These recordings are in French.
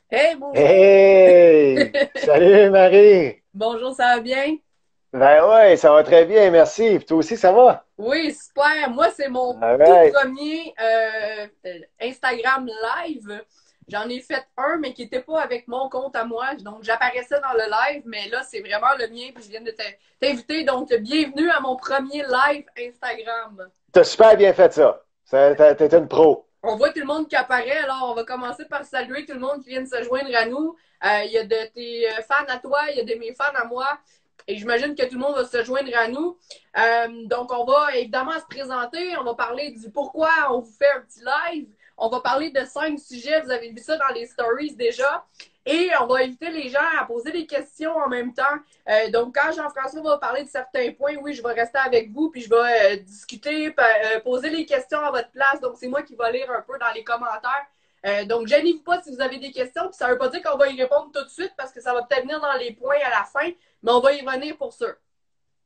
Hey, bonjour! Hey! Salut Marie! Bonjour, ça va bien? Ben ouais, ça va très bien, merci. Puis toi aussi, ça va? Oui, super. Moi, c'est mon tout Alright. premier Instagram live. J'en ai fait un, mais qui n'était pas avec mon compte à moi. Donc, j'apparaissais dans le live, mais là, c'est vraiment le mien. Puis, je viens de t'inviter. Donc, bienvenue à mon premier live Instagram. T'as super bien fait ça. T'es une pro. On voit tout le monde qui apparaît. Alors, on va commencer par saluer tout le monde qui vient de se joindre à nous. Il y a de tes fans à toi, il y a de mes fans à moi. Et j'imagine que tout le monde va se joindre à nous. Donc, on va évidemment se présenter. On va parler du pourquoi on vous fait un petit live. On va parler de 5 sujets. Vous avez vu ça dans les stories déjà. Et on va inviter les gens à poser des questions en même temps. Donc, quand Jean-François va parler de certains points, oui, je vais rester avec vous, puis je vais discuter, poser les questions à votre place. Donc, c'est moi qui vais lire un peu dans les commentaires. Donc, gênez-vous pas si vous avez des questions, puis ça ne veut pas dire qu'on va y répondre tout de suite, parce que ça va peut-être venir dans les points à la fin, mais on va y revenir pour sûr.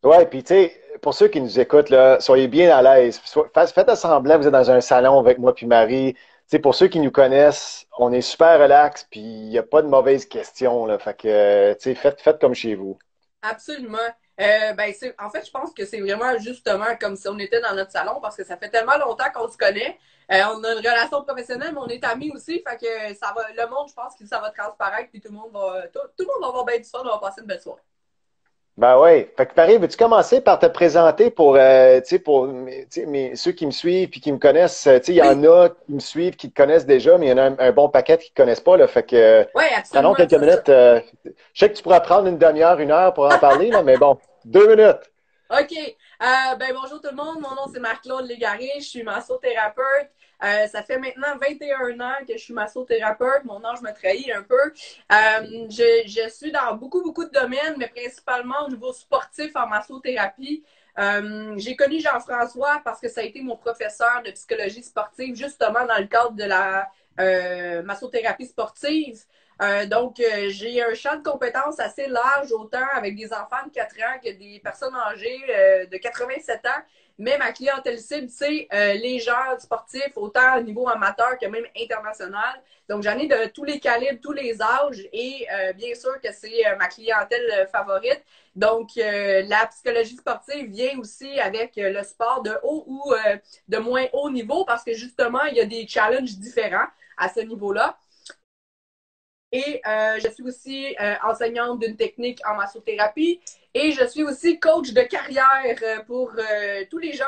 Ouais, puis tu sais, pour ceux qui nous écoutent, là, soyez bien à l'aise. Faites semblant, vous êtes dans un salon avec moi puis Marie. Tu sais, pour ceux qui nous connaissent, on est super relax, puis il n'y a pas de mauvaises questions, là. Fait que, tu sais, faites comme chez vous. Absolument. En fait, je pense que c'est vraiment justement comme si on était dans notre salon parce que ça fait tellement longtemps qu'on se connaît. On a une relation professionnelle, mais on est amis aussi. Fait que ça va, le monde, je pense que ça va transparaître, puis tout le monde va avoir bien du fun, on va passer une belle soirée. Ben ouais. Fait que Marie, veux-tu commencer par te présenter pour, tu sais, pour tu sais, ceux qui me suivent puis qui me connaissent, tu sais, il y en Oui, a qui me suivent, qui te connaissent déjà, mais il y en a un bon paquet qui te connaissent pas, là. Fait que, oui, prenons absolument, quelques c'est ça. minutes. Je sais que tu pourras prendre une demi-heure, une heure pour en parler, là, mais bon, 2 minutes. OK. Bonjour tout le monde. Mon nom, c'est Marc-Claude Légaré. Je suis massothérapeute. Ça fait maintenant 21 ans que je suis massothérapeute. Mon âge me trahit un peu. Je suis dans beaucoup, beaucoup de domaines, mais principalement au niveau sportif en massothérapie. J'ai connu Jean-François parce que ça a été mon professeur de psychologie sportive, justement dans le cadre de la massothérapie sportive. J'ai un champ de compétences assez large, autant avec des enfants de 4 ans que des personnes âgées de 87 ans. Mais ma clientèle cible, c'est les joueurs sportifs, autant au niveau amateur que même international. Donc, j'en ai de tous les calibres, tous les âges et bien sûr que c'est ma clientèle favorite. Donc, la psychologie sportive vient aussi avec le sport de haut ou de moins haut niveau parce que justement, il y a des challenges différents à ce niveau-là. Et je suis aussi enseignante d'une technique en massothérapie. Et je suis aussi coach de carrière pour tous les gens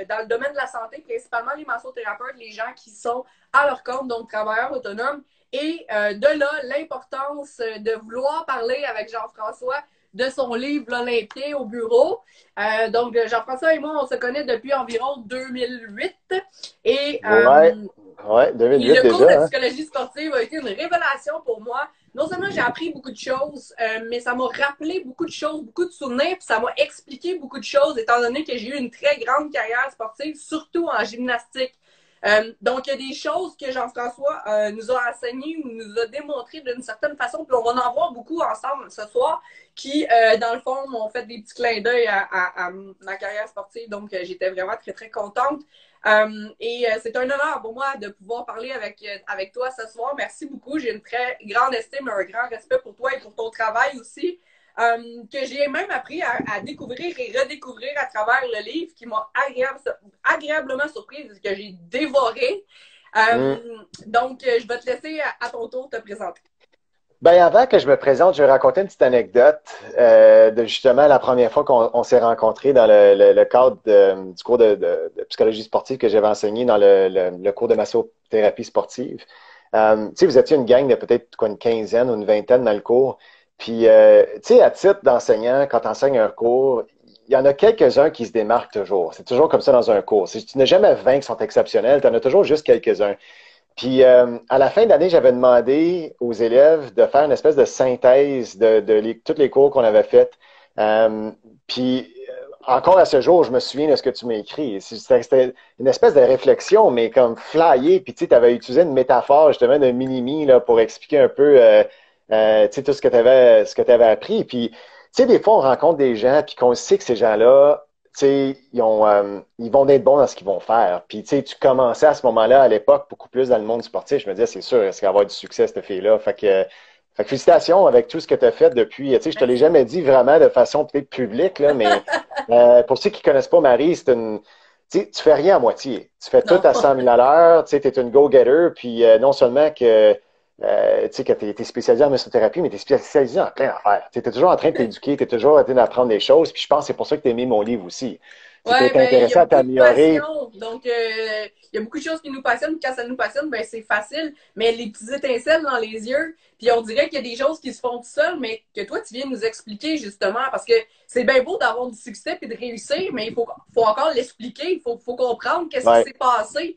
dans le domaine de la santé, principalement les massothérapeutes, les gens qui sont à leur compte, donc travailleurs autonomes. Et de là, l'importance de vouloir parler avec Jean-François de son livre L'Olympien au bureau. Jean-François et moi, on se connaît depuis environ 2008. Et Ouais, ouais, puis 2008 le cours de déjà, hein. psychologie sportive a été une révélation pour moi. Non seulement j'ai appris beaucoup de choses, mais ça m'a rappelé beaucoup de choses, beaucoup de souvenirs, puis ça m'a expliqué beaucoup de choses, étant donné que j'ai eu une très grande carrière sportive, surtout en gymnastique. Donc, il y a des choses que Jean-François nous a enseignées ou nous a démontrées d'une certaine façon, puis on va en voir beaucoup ensemble ce soir, qui, dans le fond, m'ont fait des petits clins d'œil à ma carrière sportive. Donc, j'étais vraiment très, très contente. C'est un honneur pour moi de pouvoir parler avec toi ce soir. Merci beaucoup. J'ai une très grande estime, un grand respect pour toi et pour ton travail aussi. Que j'ai même appris à découvrir et redécouvrir à travers le livre qui m'a agréablement surprise et que j'ai dévoré. Hmm. Je vais te laisser à ton tour te présenter. Ben, avant que je me présente, je vais raconter une petite anecdote de justement la première fois qu'on s'est rencontrés dans le cadre du cours de psychologie sportive que j'avais enseigné dans le cours de massothérapie sportive. Tu sais, vous étiez une gang de peut-être quoi, une quinzaine ou une vingtaine dans le cours. Puis, tu sais, à titre d'enseignant, quand tu enseignes un cours, il y en a quelques-uns qui se démarquent toujours. C'est toujours comme ça dans un cours. Tu n'as jamais 20 qui sont exceptionnels, tu en as toujours juste quelques-uns. Puis à la fin de l'année, j'avais demandé aux élèves de faire une espèce de synthèse de tous les cours qu'on avait faits. Puis encore à ce jour, je me souviens de ce que tu m'as écrit. C'était une espèce de réflexion, mais comme flyée. Puis tu avais utilisé une métaphore justement de mini-me là, pour expliquer un peu tout ce que tu avais appris. Puis tu sais, des fois, on rencontre des gens, puis qu'on sait que ces gens-là, sais, ils vont être bons dans ce qu'ils vont faire. Puis, tu sais, tu commençais à ce moment-là, à l'époque, beaucoup plus dans le monde sportif. Je me disais, c'est sûr, est-ce qu'elle va avoir du succès, cette fille-là? Fait que félicitations avec tout ce que tu as fait depuis. Tu sais, je te l'ai Merci. jamais dit vraiment de façon peut-être publique, là, mais pour ceux qui connaissent pas Marie, tu sais, tu fais rien à moitié. Tu fais tout Non. à 100 000 à l'heure. Tu sais, tu es une go-getter. Puis non seulement que, tu sais, que tu es spécialisé en massothérapie, mais tu es spécialisé en plein d'affaires. Tu es toujours en train de t'éduquer, tu es toujours en train d'apprendre des choses. Puis je pense que c'est pour ça que tu as aimé mon livre aussi. Tu Ouais, t'es ben, il y a intéressé à beaucoup de t'améliorer. passion. Donc, il y a beaucoup de choses qui nous passionnent. Quand ça nous passionne, ben, c'est facile. Mais les petites étincelles dans les yeux, puis on dirait qu'il y a des choses qui se font tout seul, mais que toi, tu viens nous expliquer justement. Parce que c'est bien beau d'avoir du succès et de réussir, mais faut encore l'expliquer. Faut comprendre qu'est-ce qui Ouais. s'est passé.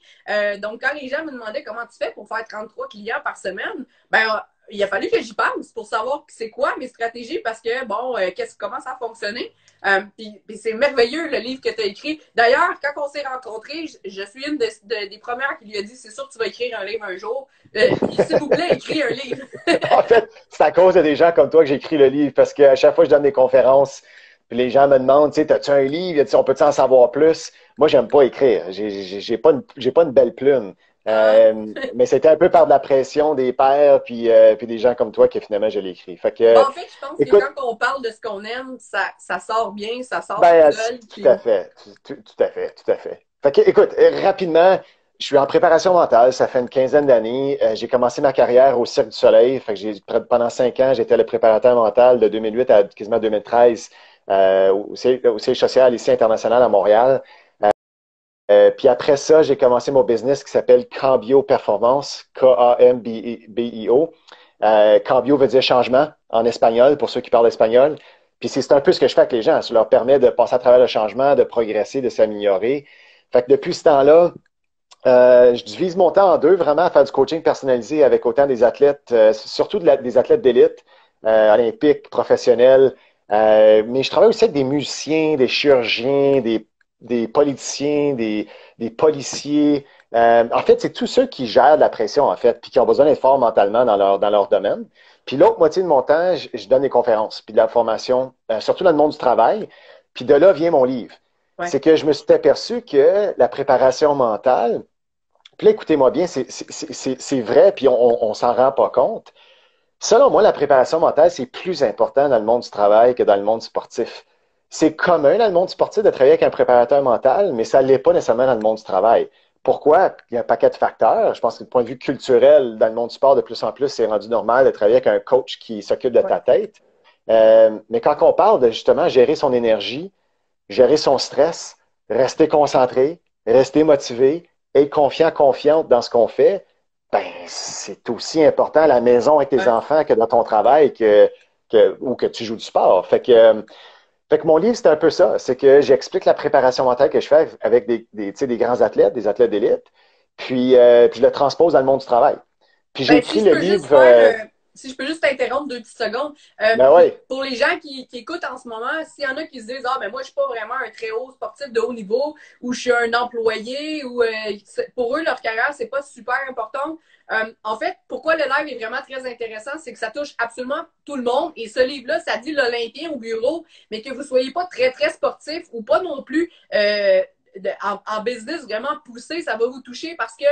Donc, quand les gens me demandaient comment tu fais pour faire 33 clients par semaine, ben, il a fallu que j'y pense pour savoir c'est quoi mes stratégies parce que, bon, comment ça a fonctionné. Puis c'est merveilleux le livre que tu as écrit. D'ailleurs, quand on s'est rencontrés, je suis une des premières qui lui a dit c'est sûr que tu vas écrire un livre un jour. S'il vous plaît, écris un livre. En fait, c'est à cause de des gens comme toi que j'écris le livre parce qu'à chaque fois que je donne des conférences, puis les gens me demandent, tu sais, as-tu un livre? On peut-tu en savoir plus? Moi, j'aime pas écrire. J'ai pas une belle plume. Ah. Mais c'était un peu par de la pression des pairs puis des gens comme toi que finalement je l'écris. Fait que, Bon, en fait, je pense que écoute, quand on parle de ce qu'on aime, ça sort bien, ça sort tout ben, seul. tout à Puis... fait, tout à fait, tout à fait. Fait que, écoute, rapidement, je suis en préparation mentale, ça fait une quinzaine d'années. J'ai commencé ma carrière au Cirque du Soleil. Fait que pendant 5 ans, j'étais le préparateur mental de 2008 à quasiment 2013 au siège social ici international à Montréal. Puis après ça, j'ai commencé mon business qui s'appelle Cambio Performance, K-A-M-B-I-O. Cambio veut dire changement en espagnol, pour ceux qui parlent espagnol. Puis c'est un peu ce que je fais avec les gens. Ça leur permet de passer à travers le changement, de progresser, de s'améliorer. Fait que depuis ce temps-là, je divise mon temps en deux, vraiment, à faire du coaching personnalisé avec autant des athlètes, surtout des athlètes d'élite, olympiques, professionnels. Mais je travaille aussi avec des musiciens, des chirurgiens, des politiciens, des policiers. En fait, c'est tous ceux qui gèrent la pression, en fait, puis qui ont besoin d'être forts mentalement dans leur domaine. Puis l'autre moitié de mon temps, je donne des conférences, puis de la formation, surtout dans le monde du travail. Puis de là vient mon livre. Ouais. C'est que je me suis aperçu que la préparation mentale, puis là, écoutez-moi bien, c'est vrai, puis on s'en rend pas compte. Selon moi, la préparation mentale, c'est plus important dans le monde du travail que dans le monde sportif. C'est commun dans le monde sportif de travailler avec un préparateur mental, mais ça ne l'est pas nécessairement dans le monde du travail. Pourquoi? Il y a un paquet de facteurs. Je pense que du point de vue culturel, dans le monde du sport, de plus en plus, c'est rendu normal de travailler avec un coach qui s'occupe de Ouais. ta tête. Mais quand on parle de justement gérer son énergie, gérer son stress, rester concentré, rester motivé, être confiant, confiante dans ce qu'on fait, ben, c'est aussi important à la maison avec tes Ouais. enfants que dans ton travail ou que tu joues du sport. Fait que mon livre, c'est un peu ça. C'est que j'explique la préparation mentale que je fais avec tu sais, des grands athlètes, des athlètes d'élite, puis je le transpose dans le monde du travail. Puis j'ai Ben, écrit le livre, si je peux juste t'interrompre 2 petites secondes, ben ouais, pour les gens qui écoutent en ce moment, s'il y en a qui se disent, ah, ben moi, je suis pas vraiment un très haut sportif de haut niveau, ou je suis un employé, ou pour eux, leur carrière, c'est pas super important. En fait, pourquoi le live est vraiment très intéressant, c'est que ça touche absolument tout le monde. Et ce livre-là, ça dit l'Olympien au bureau, mais que vous soyez pas très, très sportif ou pas non plus en business vraiment poussé, ça va vous toucher parce que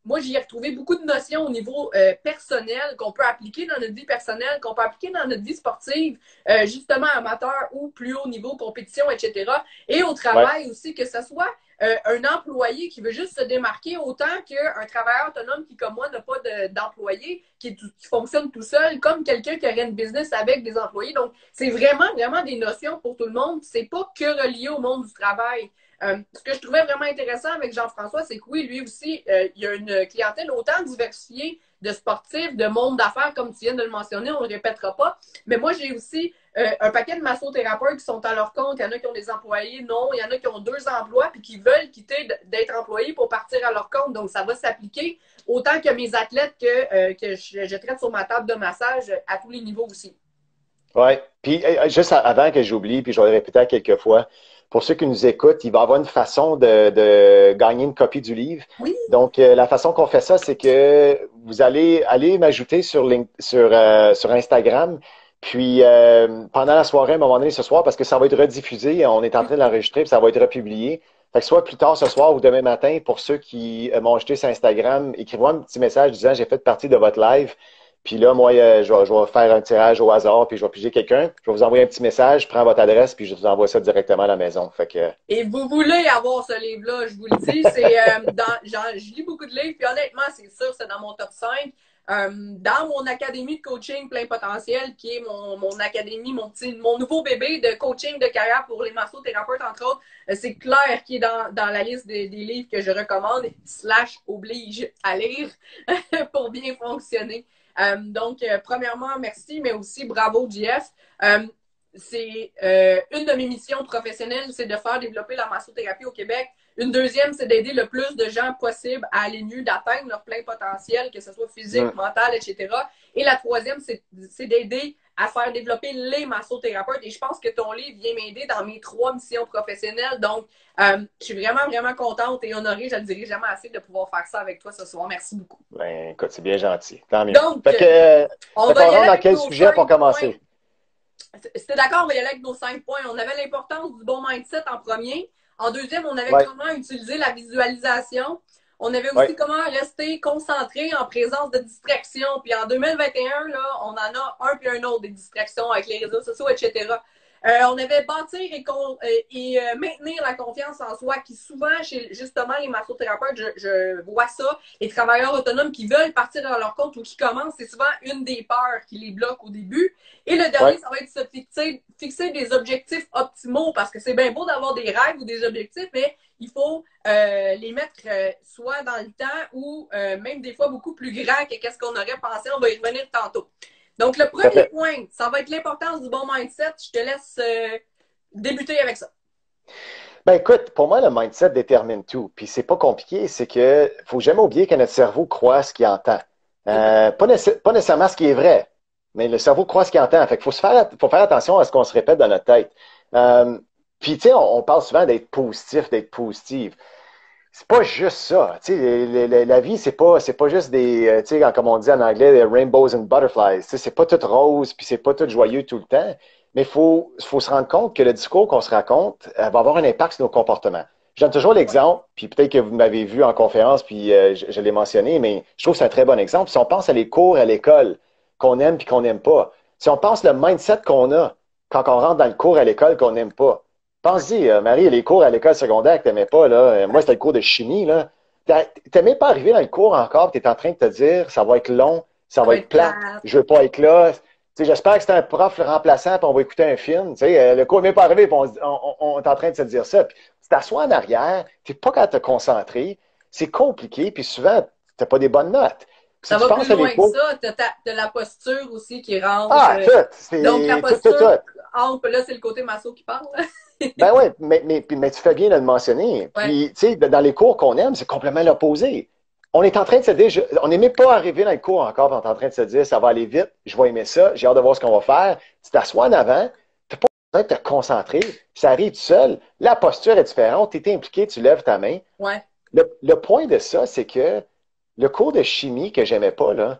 moi, j'y ai retrouvé beaucoup de notions au niveau personnel qu'on peut appliquer dans notre vie personnelle, qu'on peut appliquer dans notre vie sportive, justement amateur ou plus haut niveau, compétition, etc. Et au ouais, travail aussi, que ce soit un employé qui veut juste se démarquer autant qu'un travailleur autonome qui, comme moi, n'a pas d'employé, qui fonctionne tout seul, comme quelqu'un qui aurait une business avec des employés. Donc, c'est vraiment, vraiment des notions pour tout le monde. C'est pas que relié au monde du travail. Ce que je trouvais vraiment intéressant avec Jean-François, c'est que oui, lui aussi, il y a une clientèle autant diversifiée de sportifs, de monde d'affaires, comme tu viens de le mentionner, on ne le répétera pas. Mais moi, j'ai aussi un paquet de massothérapeutes qui sont à leur compte. Il y en a qui ont des employés, non. Il y en a qui ont 2 emplois puis qui veulent quitter d'être employés pour partir à leur compte. Donc, ça va s'appliquer autant que mes athlètes que je traite sur ma table de massage à tous les niveaux aussi. ouais. Puis juste avant que j'oublie, puis je vais le répéter à quelques fois, pour ceux qui nous écoutent, il va y avoir une façon de gagner une copie du livre. Oui, Donc, la façon qu'on fait ça, c'est que vous allez m'ajouter sur Instagram, Puis, pendant la soirée, à un moment donné, ce soir, parce que ça va être rediffusé, on est en train de l'enregistrer, puis ça va être republié. Fait que soit plus tard ce soir ou demain matin, pour ceux qui m'ont acheté sur Instagram, écrivez-moi un petit message disant j'ai fait partie de votre live. Puis là, moi, je vais faire un tirage au hasard, puis je vais piger quelqu'un. Je vais vous envoyer un petit message, je prends votre adresse, puis je vous envoie ça directement à la maison. Fait que, Et vous voulez avoir ce livre-là, je vous le dis. C'est je lis beaucoup de livres, puis honnêtement, c'est sûr, c'est dans mon top 5. Dans mon académie de coaching plein potentiel, qui est mon académie, mon nouveau bébé de coaching de carrière pour les massothérapeutes, entre autres, c'est clair qui est dans la liste des livres que je recommande, / oblige à lire pour bien fonctionner. Donc, premièrement, merci, mais aussi bravo, JF. C'est une de mes missions professionnelles, c'est de faire développer la massothérapie au Québec. Une deuxième, c'est d'aider le plus de gens possible à aller mieux, d'atteindre leur plein potentiel, que ce soit physique, mental, etc. Et la troisième, c'est d'aider à faire développer les massothérapeutes. Et je pense que ton livre vient m'aider dans mes 3 missions professionnelles. Donc, je suis vraiment, vraiment contente et honorée, je ne le dirai jamais assez, de pouvoir faire ça avec toi ce soir. Merci beaucoup. ben, écoute, c'est bien gentil. Tant mieux. Donc, fait que, on va y aller dans avec quel nos sujet pour 5 commencer? points. Si t'es d'accord, on va y aller avec nos 5 points. On avait l'importance du bon mindset en premier. En deuxième, on avait comment utiliser la visualisation. On avait aussi comment rester concentré en présence de distractions. Puis en 2021, là, on en a un puis un autre des distractions avec les réseaux sociaux, etc. On avait bâtir et maintenir la confiance en soi, qui souvent, chez justement les massothérapeutes, je vois ça, les travailleurs autonomes qui veulent partir à leur compte ou qui commencent, c'est souvent une des peurs qui les bloque au début. Et le dernier, ça va être se fixer des objectifs optimaux, parce que c'est bien beau d'avoir des rêves ou des objectifs, mais il faut les mettre soit dans le temps ou même des fois beaucoup plus grands que qu'est-ce qu'on aurait pensé. On va y revenir tantôt. Donc, le premier point, ça va être l'importance du bon mindset. Je te laisse débuter avec ça. Ben écoute, pour moi, le mindset détermine tout. Puis c'est pas compliqué, c'est que faut jamais oublier que notre cerveau croit ce qu'il entend. Pas nécessairement ce qui est vrai, mais le cerveau croit ce qu'il entend. Fait qu'il faut faire attention à ce qu'on se répète dans notre tête. Puis tu sais, on parle souvent d'être positif, d'être positive. C'est pas juste ça. Tu sais, la vie, c'est pas juste des, tu sais, comme on dit en anglais, des rainbows and butterflies. Tu sais, c'est pas tout rose, puis c'est pas tout joyeux tout le temps. Mais faut se rendre compte que le discours qu'on se raconte va avoir un impact sur nos comportements. Je donne toujours l'exemple, puis peut-être que vous m'avez vu en conférence, puis je l'ai mentionné, mais je trouve que c'est un très bon exemple. Si on pense à les cours à l'école, qu'on aime puis qu'on n'aime pas, si on pense le mindset qu'on a quand on rentre dans le cours à l'école qu'on n'aime pas, pense-y, Marie, les cours à l'école secondaire que tu n'aimais pas, là, moi, c'était le cours de chimie, là. T'es même pas arrivé dans le cours encore, tu es en train de te dire, ça va être long, ça va être plat, je veux pas être là. Tu sais, j'espère que c'est un prof remplaçant, puis on va écouter un film. Tu sais, le cours n'est même pas arrivé, puis on est en train de se dire ça. Puis tu t'assois en arrière, tu n'es pas capable de te concentrer, c'est compliqué, puis souvent, tu n'as pas des bonnes notes. Ça va plus loin que ça. Tu as la posture aussi qui rentre. Ah, tout. Donc, la posture, là, c'est le côté masso qui parle. Ben oui, mais tu fais bien de le mentionner. Puis, tu sais, dans les cours qu'on aime, c'est complètement l'opposé. On est en train de se dire, on n'est même pas arrivé dans le cours encore, on est en train de se dire, ça va aller vite, je vais aimer ça, j'ai hâte de voir ce qu'on va faire. Tu t'assois en avant, tu n'as pas besoin de te concentrer, ça arrive tout seul, la posture est différente, tu es impliqué, tu lèves ta main. Ouais. Le point de ça, c'est que le cours de chimie que j'aimais pas, là,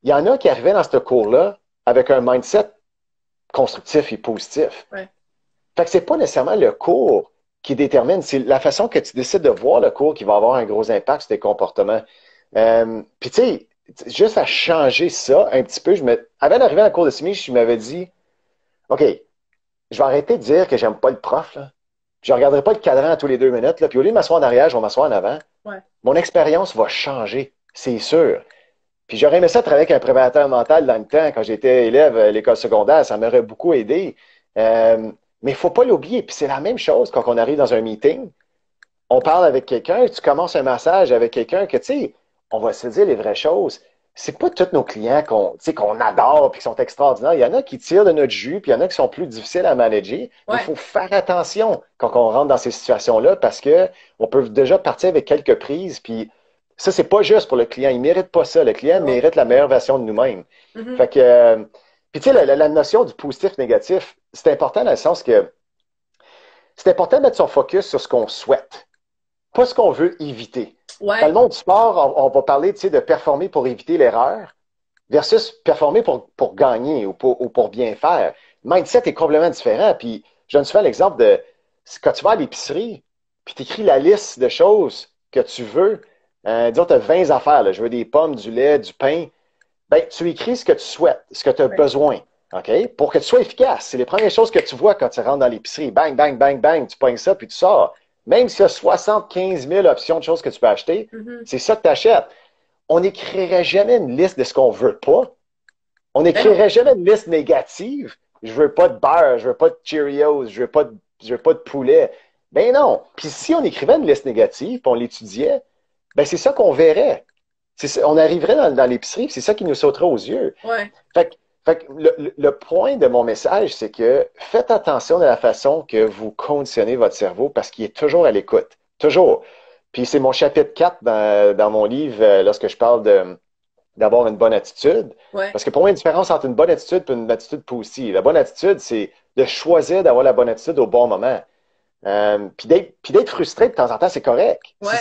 il y en a qui arrivaient dans ce cours-là avec un mindset constructif et positif. Ouais. Fait que c'est pas nécessairement le cours qui détermine, c'est la façon que tu décides de voir le cours qui va avoir un gros impact sur tes comportements. Puis tu sais, juste à changer ça un petit peu, avant d'arriver dans le cours de chimie, je m'avais dit, OK, je vais arrêter de dire que j'aime pas le prof, là. Je regarderai pas le cadran à tous les 2 minutes, là. Puis au lieu de m'asseoir en arrière, je vais m'asseoir en avant. Ouais. Mon expérience va changer, c'est sûr. Puis j'aurais aimé ça travailler avec un préparateur mental dans le temps, quand j'étais élève à l'école secondaire, ça m'aurait beaucoup aidé. Mais il ne faut pas l'oublier. Puis c'est la même chose quand on arrive dans un meeting. On parle avec quelqu'un, tu commences un massage avec quelqu'un que, tu sais, on va se dire les vraies choses. C'est pas tous nos clients qu'on adore et qui sont extraordinaires. Il y en a qui tirent de notre jus, puis il y en a qui sont plus difficiles à manager. Ouais. Il faut faire attention quand on rentre dans ces situations-là parce que on peut déjà partir avec quelques prises. Puis ça, c'est pas juste pour le client. Il mérite pas ça. Le client mérite la meilleure version de nous-mêmes. Mm-hmm. Fait que, puis tu sais, la notion du positif-négatif, c'est important dans le sens que c'est important de mettre son focus sur ce qu'on souhaite, pas ce qu'on veut éviter. Ouais. Dans le monde du sport, on va parler de performer pour éviter l'erreur. versus performer pour gagner ou pour bien faire. Mindset est complètement différent. Puis, je donne souvent l'exemple de quand tu vas à l'épicerie, puis tu écris la liste de choses que tu veux. Disons, tu as 20 affaires. Là. Je veux des pommes, du lait, du pain. Ben, tu écris ce que tu souhaites, ce que tu as Ouais. besoin. OK? Pour que tu sois efficace. C'est les premières choses que tu vois quand tu rentres dans l'épicerie. Bang, bang, bang, bang. Tu pognes ça, puis tu sors. Même s'il y a 75 000 options de choses que tu peux acheter, Mhm. c'est ça que tu achètes. On n'écrirait jamais une liste de ce qu'on veut pas. On Ben non. n'écrirait jamais une liste négative. Je veux pas de beurre, je veux pas de Cheerios, je veux pas de poulet. Ben non. Puis si on écrivait une liste négative, puis on l'étudiait, ben c'est ça qu'on verrait. On arriverait dans l'épicerie, c'est ça qui nous sauterait aux yeux. Ouais. Fait, fait que le point de mon message, c'est que faites attention à la façon que vous conditionnez votre cerveau parce qu'il est toujours à l'écoute. Toujours. Puis c'est mon chapitre 4 dans mon livre lorsque je parle d'avoir une bonne attitude. Ouais. Parce que pour moi, il y a une différence entre une bonne attitude et une attitude positive. La bonne attitude, c'est de choisir d'avoir la bonne attitude au bon moment. Puis d'être frustré de temps en temps, c'est correct. Si Ouais.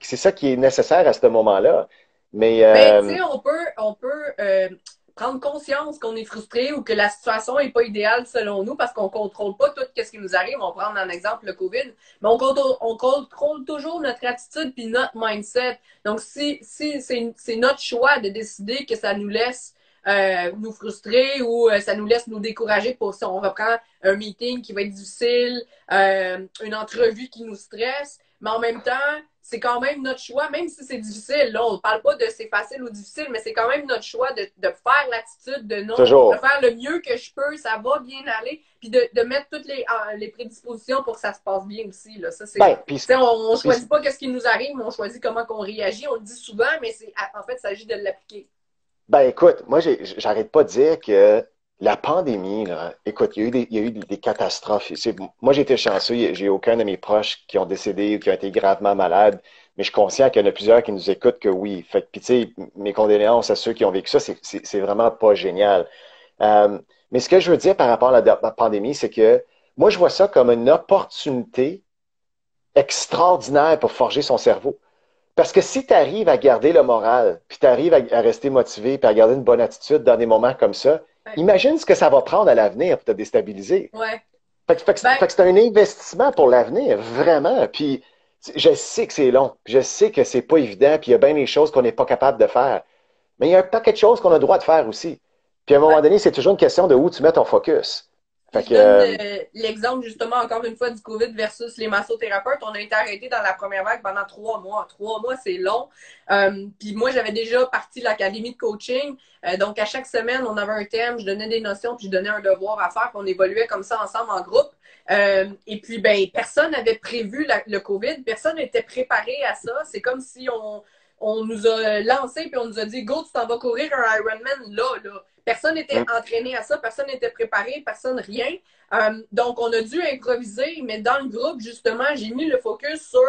c'est ça qui est nécessaire à ce moment-là. Mais Ben, tu sais, on peut prendre conscience qu'on est frustré ou que la situation n'est pas idéale selon nous parce qu'on ne contrôle pas tout ce qui nous arrive. On va prendre un exemple le COVID, mais on contrôle toujours notre attitude puis notre mindset. Donc, si c'est notre choix de décider que ça nous laisse nous frustrer ou ça nous laisse nous décourager pour si on reprend un meeting qui va être difficile, une entrevue qui nous stresse, mais en même temps, c'est quand même notre choix, même si c'est difficile. Là, on ne parle pas de c'est facile ou difficile, mais c'est quand même notre choix de faire l'attitude de non, de toujours. faire le mieux que je peux, ça va bien aller, puis de mettre toutes les prédispositions pour que ça se passe bien aussi. Là. Ça, c'est, Ben, on ne puis choisit pas ce qui nous arrive, mais on choisit comment on réagit. On le dit souvent, mais en fait, il s'agit de l'appliquer. ben, écoute, moi, j'arrête pas de dire que la pandémie, là, écoute, il y a eu des catastrophes. Moi, j'ai été chanceux. J'ai aucun de mes proches qui ont décédé ou qui ont été gravement malades. Mais je suis conscient qu'il y en a plusieurs qui nous écoutent que oui. Fait que, puis, tu sais, mes condoléances à ceux qui ont vécu ça, c'est vraiment pas génial. Mais ce que je veux dire par rapport à la pandémie, c'est que moi, je vois ça comme une opportunité extraordinaire pour forger son cerveau. Parce que si tu arrives à garder le moral, puis tu arrives à rester motivé, puis à garder une bonne attitude dans des moments comme ça, Ouais. imagine ce que ça va prendre à l'avenir pour te déstabiliser. Ouais. Fait Ben, que c'est un investissement pour l'avenir, vraiment. Puis je sais que c'est long, je sais que c'est pas évident, puis il y a bien des choses qu'on n'est pas capable de faire. Mais il y a un paquet de choses qu'on a le droit de faire aussi. Puis à un moment ouais. donné, c'est toujours une question de où tu mets ton focus. Puis Fait je que, donne l'exemple justement encore une fois du COVID versus les massothérapeutes. On a été arrêtés dans la première vague pendant 3 mois. 3 mois, c'est long. Puis moi, j'avais déjà parti de l'académie de coaching. Donc à chaque semaine, on avait un thème, je donnais des notions, puis je donnais un devoir à faire, puis on évoluait comme ça ensemble en groupe. Et puis, ben, personne n'avait prévu le COVID, personne n'était préparé à ça. C'est comme si on nous a lancé puis on nous a dit go, tu t'en vas courir un Ironman là. Personne n'était hum, entraîné à ça, personne n'était préparé, personne rien. Donc on a dû improviser, mais dans le groupe justement, j'ai mis le focus sur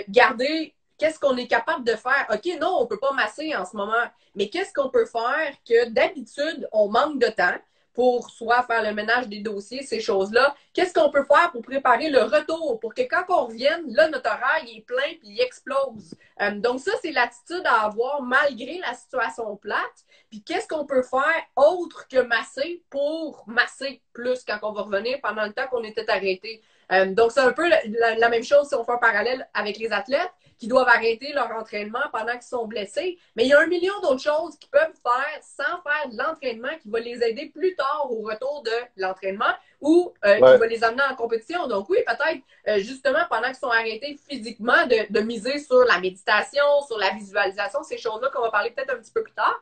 garder qu'est-ce qu'on est capable de faire. OK, non, on peut pas masser en ce moment, mais qu'est-ce qu'on peut faire que d'habitude on manque de temps pour soit faire le ménage des dossiers, ces choses-là. Qu'est-ce qu'on peut faire pour préparer le retour, pour que quand on revienne, là, notre horaire il est plein puis il explose. Donc ça, c'est l'attitude à avoir malgré la situation plate. Puis qu'est-ce qu'on peut faire autre que masser pour masser plus quand on va revenir pendant le temps qu'on était arrêté. Donc c'est un peu la même chose si on fait un parallèle avec les athlètes qui doivent arrêter leur entraînement pendant qu'ils sont blessés. Mais il y a 1 million d'autres choses qu'ils peuvent faire sans faire de l'entraînement qui va les aider plus tard au retour de l'entraînement ou qui ouais. va les amener en compétition. Donc oui, peut-être justement pendant qu'ils sont arrêtés physiquement de miser sur la méditation, sur la visualisation, ces choses-là qu'on va parler peut-être un petit peu plus tard.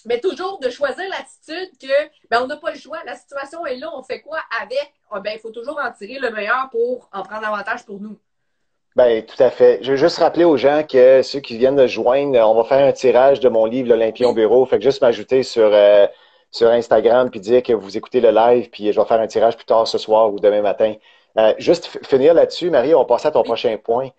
Mais toujours de choisir l'attitude que ben, on n'a pas le choix, la situation est là, on fait quoi avec? Ah, ben, il faut toujours en tirer le meilleur pour en prendre avantage pour nous. Ben, tout à fait. Je veux juste rappeler aux gens que ceux qui viennent de joindre, on va faire un tirage de mon livre, L'Olympion Oui, Bureau. Fait que juste m'ajouter sur Instagram puis dire que vous écoutez le live, puis je vais faire un tirage plus tard ce soir ou demain matin. Juste finir là-dessus, Marie, on va passer à ton oui, prochain point.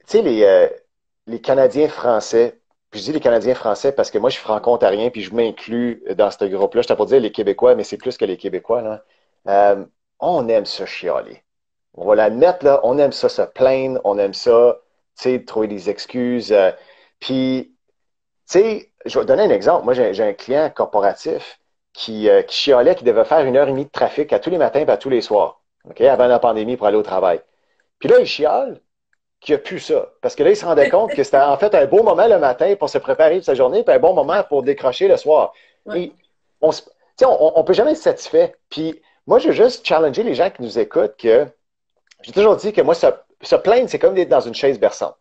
Tu sais, les Canadiens français, puis je dis les Canadiens français parce que moi, je suis franco-ontarien, puis je m'inclus dans ce groupe-là. Je t'ai pas dire les Québécois, mais c'est plus que les Québécois, là. On aime ça chialer. On va l'admettre, là, on aime ça se plaindre, on aime ça, tu sais, trouver des excuses. Puis, tu sais, je vais te donner un exemple. Moi, j'ai un client corporatif qui chialait qu'il devait faire 1 heure et demie de trafic à tous les matins et à tous les soirs, OK, avant la pandémie pour aller au travail. Puis là, il chiale qu'il n'y a plus ça. Parce que là, il se rendait compte que c'était en fait un beau moment le matin pour se préparer pour sa journée, puis un bon moment Ouais, pour décrocher le soir. ouais. Et tu sais, on peut jamais être satisfait. Puis moi, je veux juste challenger les gens qui nous écoutent que j'ai toujours dit que moi, se plaindre, c'est comme d'être dans une chaise berçante.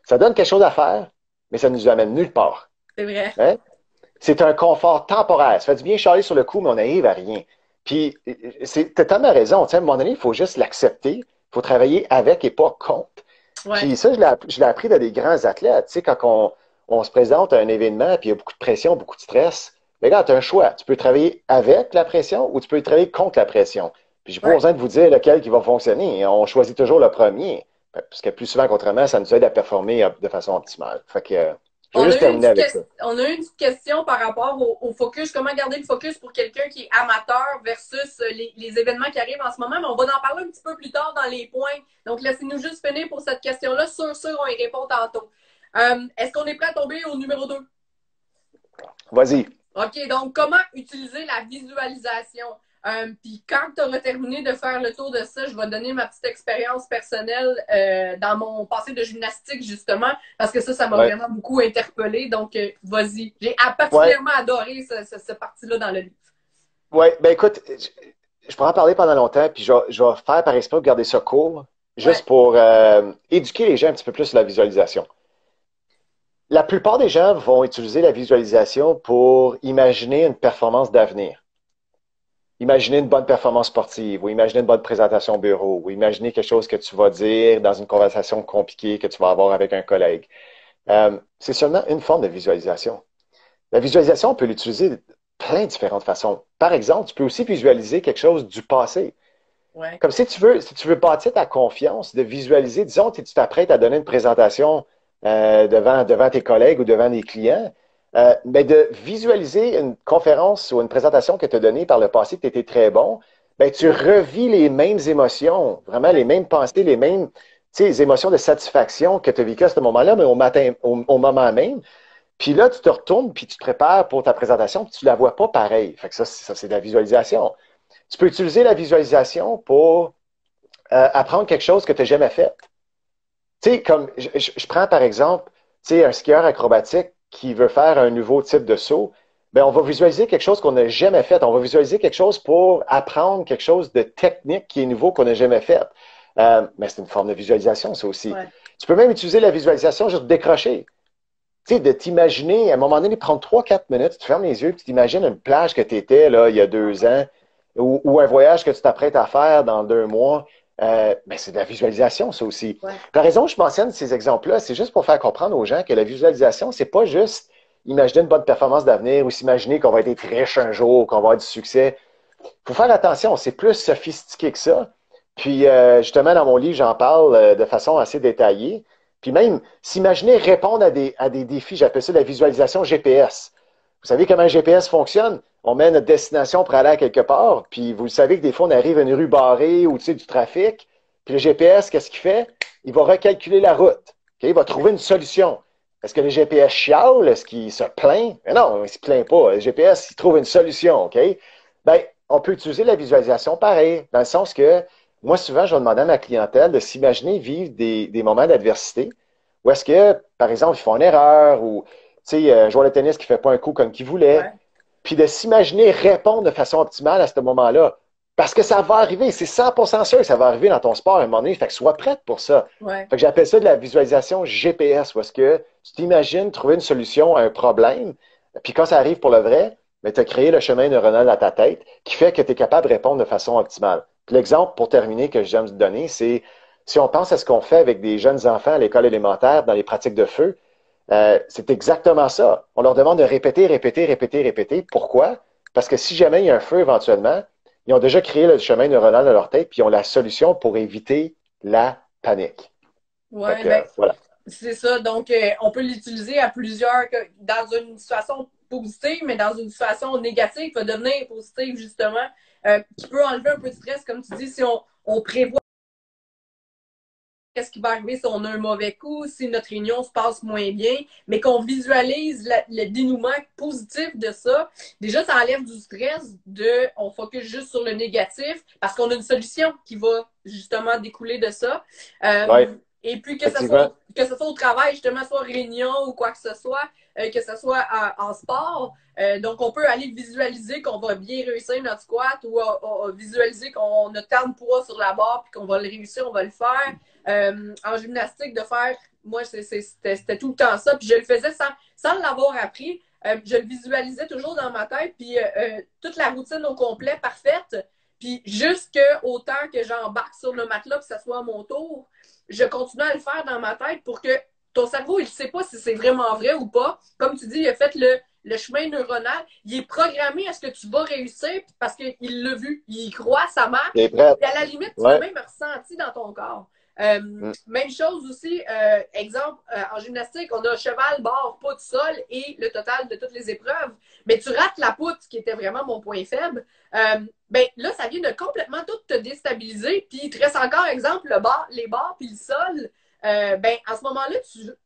Ça donne quelque chose à faire, mais ça ne nous amène nulle part. C'est vrai. Hein? C'est un confort temporaire. Ça fait du bien charler sur le coup, mais on n'arrive à rien. Puis, tu as tellement raison. Tu sais, à un moment donné, il faut juste l'accepter. Il faut travailler avec et pas contre. Ouais. Puis ça, je l'ai appris de des grands athlètes. Tu sais, quand on se présente à un événement, puis il y a beaucoup de pression, beaucoup de stress, mais là, tu as un choix. Tu peux travailler avec la pression ou tu peux travailler contre la pression. Puis j'ai pas Ouais. besoin de vous dire lequel qui va fonctionner. On choisit toujours le premier. Parce que plus souvent qu'autrement, ça nous aide à performer de façon optimale. Fait que je vais On a juste eu une terminer petite, avec ça. on a eu une petite question par rapport au focus. Comment garder le focus pour quelqu'un qui est amateur versus les événements qui arrivent en ce moment? Mais on va en parler un petit peu plus tard dans les points. Donc, laissez-nous juste finir pour cette question-là. Sûr, on y répond tantôt. Est-ce qu'on est prêt à tomber au numéro 2? Vas-y. OK, donc comment utiliser la visualisation? Puis quand tu auras terminé de faire le tour de ça, je vais donner ma petite expérience personnelle dans mon passé de gymnastique, justement, parce que ça m'a Ouais. vraiment beaucoup interpellée. Donc, vas-y. J'ai Ouais. particulièrement adoré cette partie-là dans le livre. Ouais. Ben écoute, je pourrais en parler pendant longtemps, puis je vais faire par esprit de garder ça court, Ouais, juste pour éduquer les gens un petit peu plus sur la visualisation. La plupart des gens vont utiliser la visualisation pour imaginer une performance d'avenir. Imaginer une bonne performance sportive, ou imaginer une bonne présentation au bureau, ou imaginer quelque chose que tu vas dire dans une conversation compliquée que tu vas avoir avec un collègue. C'est seulement une forme de visualisation. La visualisation, on peut l'utiliser de plein de différentes façons. Par exemple, tu peux aussi visualiser quelque chose du passé. ouais, Comme si tu veux bâtir ta confiance, de visualiser, disons, tu t'apprêtes à donner une présentation devant tes collègues ou devant des clients, mais de visualiser une conférence ou une présentation que tu as donnée par le passé, que tu étais très bon, ben, tu revis les mêmes émotions, vraiment les ouais, mêmes pensées, les mêmes les émotions de satisfaction que tu as vécues à ce moment-là, mais au moment même. Puis là, tu te retournes, puis tu te prépares pour ta présentation, puis tu ne la vois pas pareil. Fait que ça c'est de la visualisation. Tu peux utiliser la visualisation pour apprendre quelque chose que tu n'as jamais fait. Tu sais, comme je prends par exemple, tu sais, un skieur acrobatique qui veut faire un nouveau type de saut, ben on va visualiser quelque chose qu'on n'a jamais fait. On va visualiser quelque chose pour apprendre quelque chose de technique qui est nouveau qu'on n'a jamais fait. Mais c'est une forme de visualisation, ça aussi. ouais. Tu peux même utiliser la visualisation juste pour décrocher. Tu sais, de t'imaginer, à un moment donné, prendre 3, 4 minutes, tu fermes les yeux, tu t'imagines une plage que tu étais là, il y a 2 ans, ou un voyage que tu t'apprêtes à faire dans 2 mois. Ben, c'est de la visualisation, ça aussi. Ouais. La raison que je mentionne ces exemples-là, c'est juste pour faire comprendre aux gens que la visualisation, c'est pas juste imaginer une bonne performance d'avenir ou s'imaginer qu'on va être riche un jour, qu'on va avoir du succès. Il faut faire attention, c'est plus sophistiqué que ça. Puis, justement, dans mon livre, j'en parle de façon assez détaillée. Puis même, s'imaginer répondre à des défis, j'appelle ça la visualisation GPS. Vous savez comment un GPS fonctionne? On met notre destination pour aller à quelque part, puis vous savez que des fois, on arrive à une rue barrée ou tu sais, du trafic, puis le GPS, qu'est-ce qu'il fait? Il va recalculer la route. Okay? Il va trouver une solution. Est-ce que le GPS chiale? Est-ce qu'il se plaint? Mais non, il ne se plaint pas. Le GPS, il trouve une solution. OK? Ben, on peut utiliser la visualisation pareil, dans le sens que moi, souvent, je vais demander à ma clientèle de s'imaginer vivre des moments d'adversité où est-ce que, par exemple, ils font une erreur ou, tu sais, un joueur de tennis qui ne fait pas un coup comme qu'il voulait, Ouais. puis de s'imaginer répondre de façon optimale à ce moment-là. Parce que ça va arriver, c'est 100% sûr que ça va arriver dans ton sport à un moment donné, fait que sois prête pour ça. Ouais. Fait que j'appelle ça de la visualisation GPS, où est-ce que tu t'imagines trouver une solution à un problème, puis quand ça arrive pour le vrai, mais tu as créé le chemin neuronal dans ta tête qui fait que tu es capable de répondre de façon optimale. Puis l'exemple, pour terminer, que j'aime te donner, c'est si on pense à ce qu'on fait avec des jeunes enfants à l'école élémentaire dans les pratiques de feu, c'est exactement ça. On leur demande de répéter, répéter, répéter, répéter. Pourquoi? Parce que si jamais il y a un feu éventuellement, ils ont déjà créé le chemin neuronal dans leur tête, puis ils ont la solution pour éviter la panique. Fait Ouais, que, ben, voilà. c'est ça. Donc, on peut l'utiliser à plusieurs, dans une situation positive, mais dans une situation négative, il va devenir positive, justement, qui peut enlever un peu de stress, comme tu dis, si on prévoit qu'est-ce qui va arriver si on a un mauvais coup, si notre réunion se passe moins bien, mais qu'on visualise le dénouement positif de ça. Déjà, ça enlève du stress on focus juste sur le négatif parce qu'on a une solution qui va justement découler de ça. Ouais, Et puis effectivement. que ce soit au travail, justement, soit réunion ou quoi que ce soit en sport. Donc, on peut aller visualiser qu'on va bien réussir notre squat ou visualiser qu'on a tant de poids sur la barre puis qu'on va le réussir, on va le faire. En gymnastique, de faire, moi, c'était tout le temps ça. Puis je le faisais sans l'avoir appris. Je le visualisais toujours dans ma tête. Puis toute la routine au complet, parfaite. Puis jusqu'au temps que j'embarque sur le matelas, que ce soit à mon tour, je continue à le faire dans ma tête pour que ton cerveau, il ne sait pas si c'est vraiment vrai ou pas. Comme tu dis, il a fait le chemin neuronal. Il est programmé à ce que tu vas réussir parce qu'il l'a vu. Il y croit, ça marche. T'es prête? Et à la limite, tu l'as Ouais. même ressenti dans ton corps. Mm. Même chose aussi, exemple, en gymnastique, on a cheval, barre, poutre, sol et le total de toutes les épreuves. Mais tu rates la poutre, qui était vraiment mon point faible. Ben là, ça vient de complètement tout te déstabiliser. Puis il te reste encore, exemple, les barres puis le sol. Ben, à ce moment-là,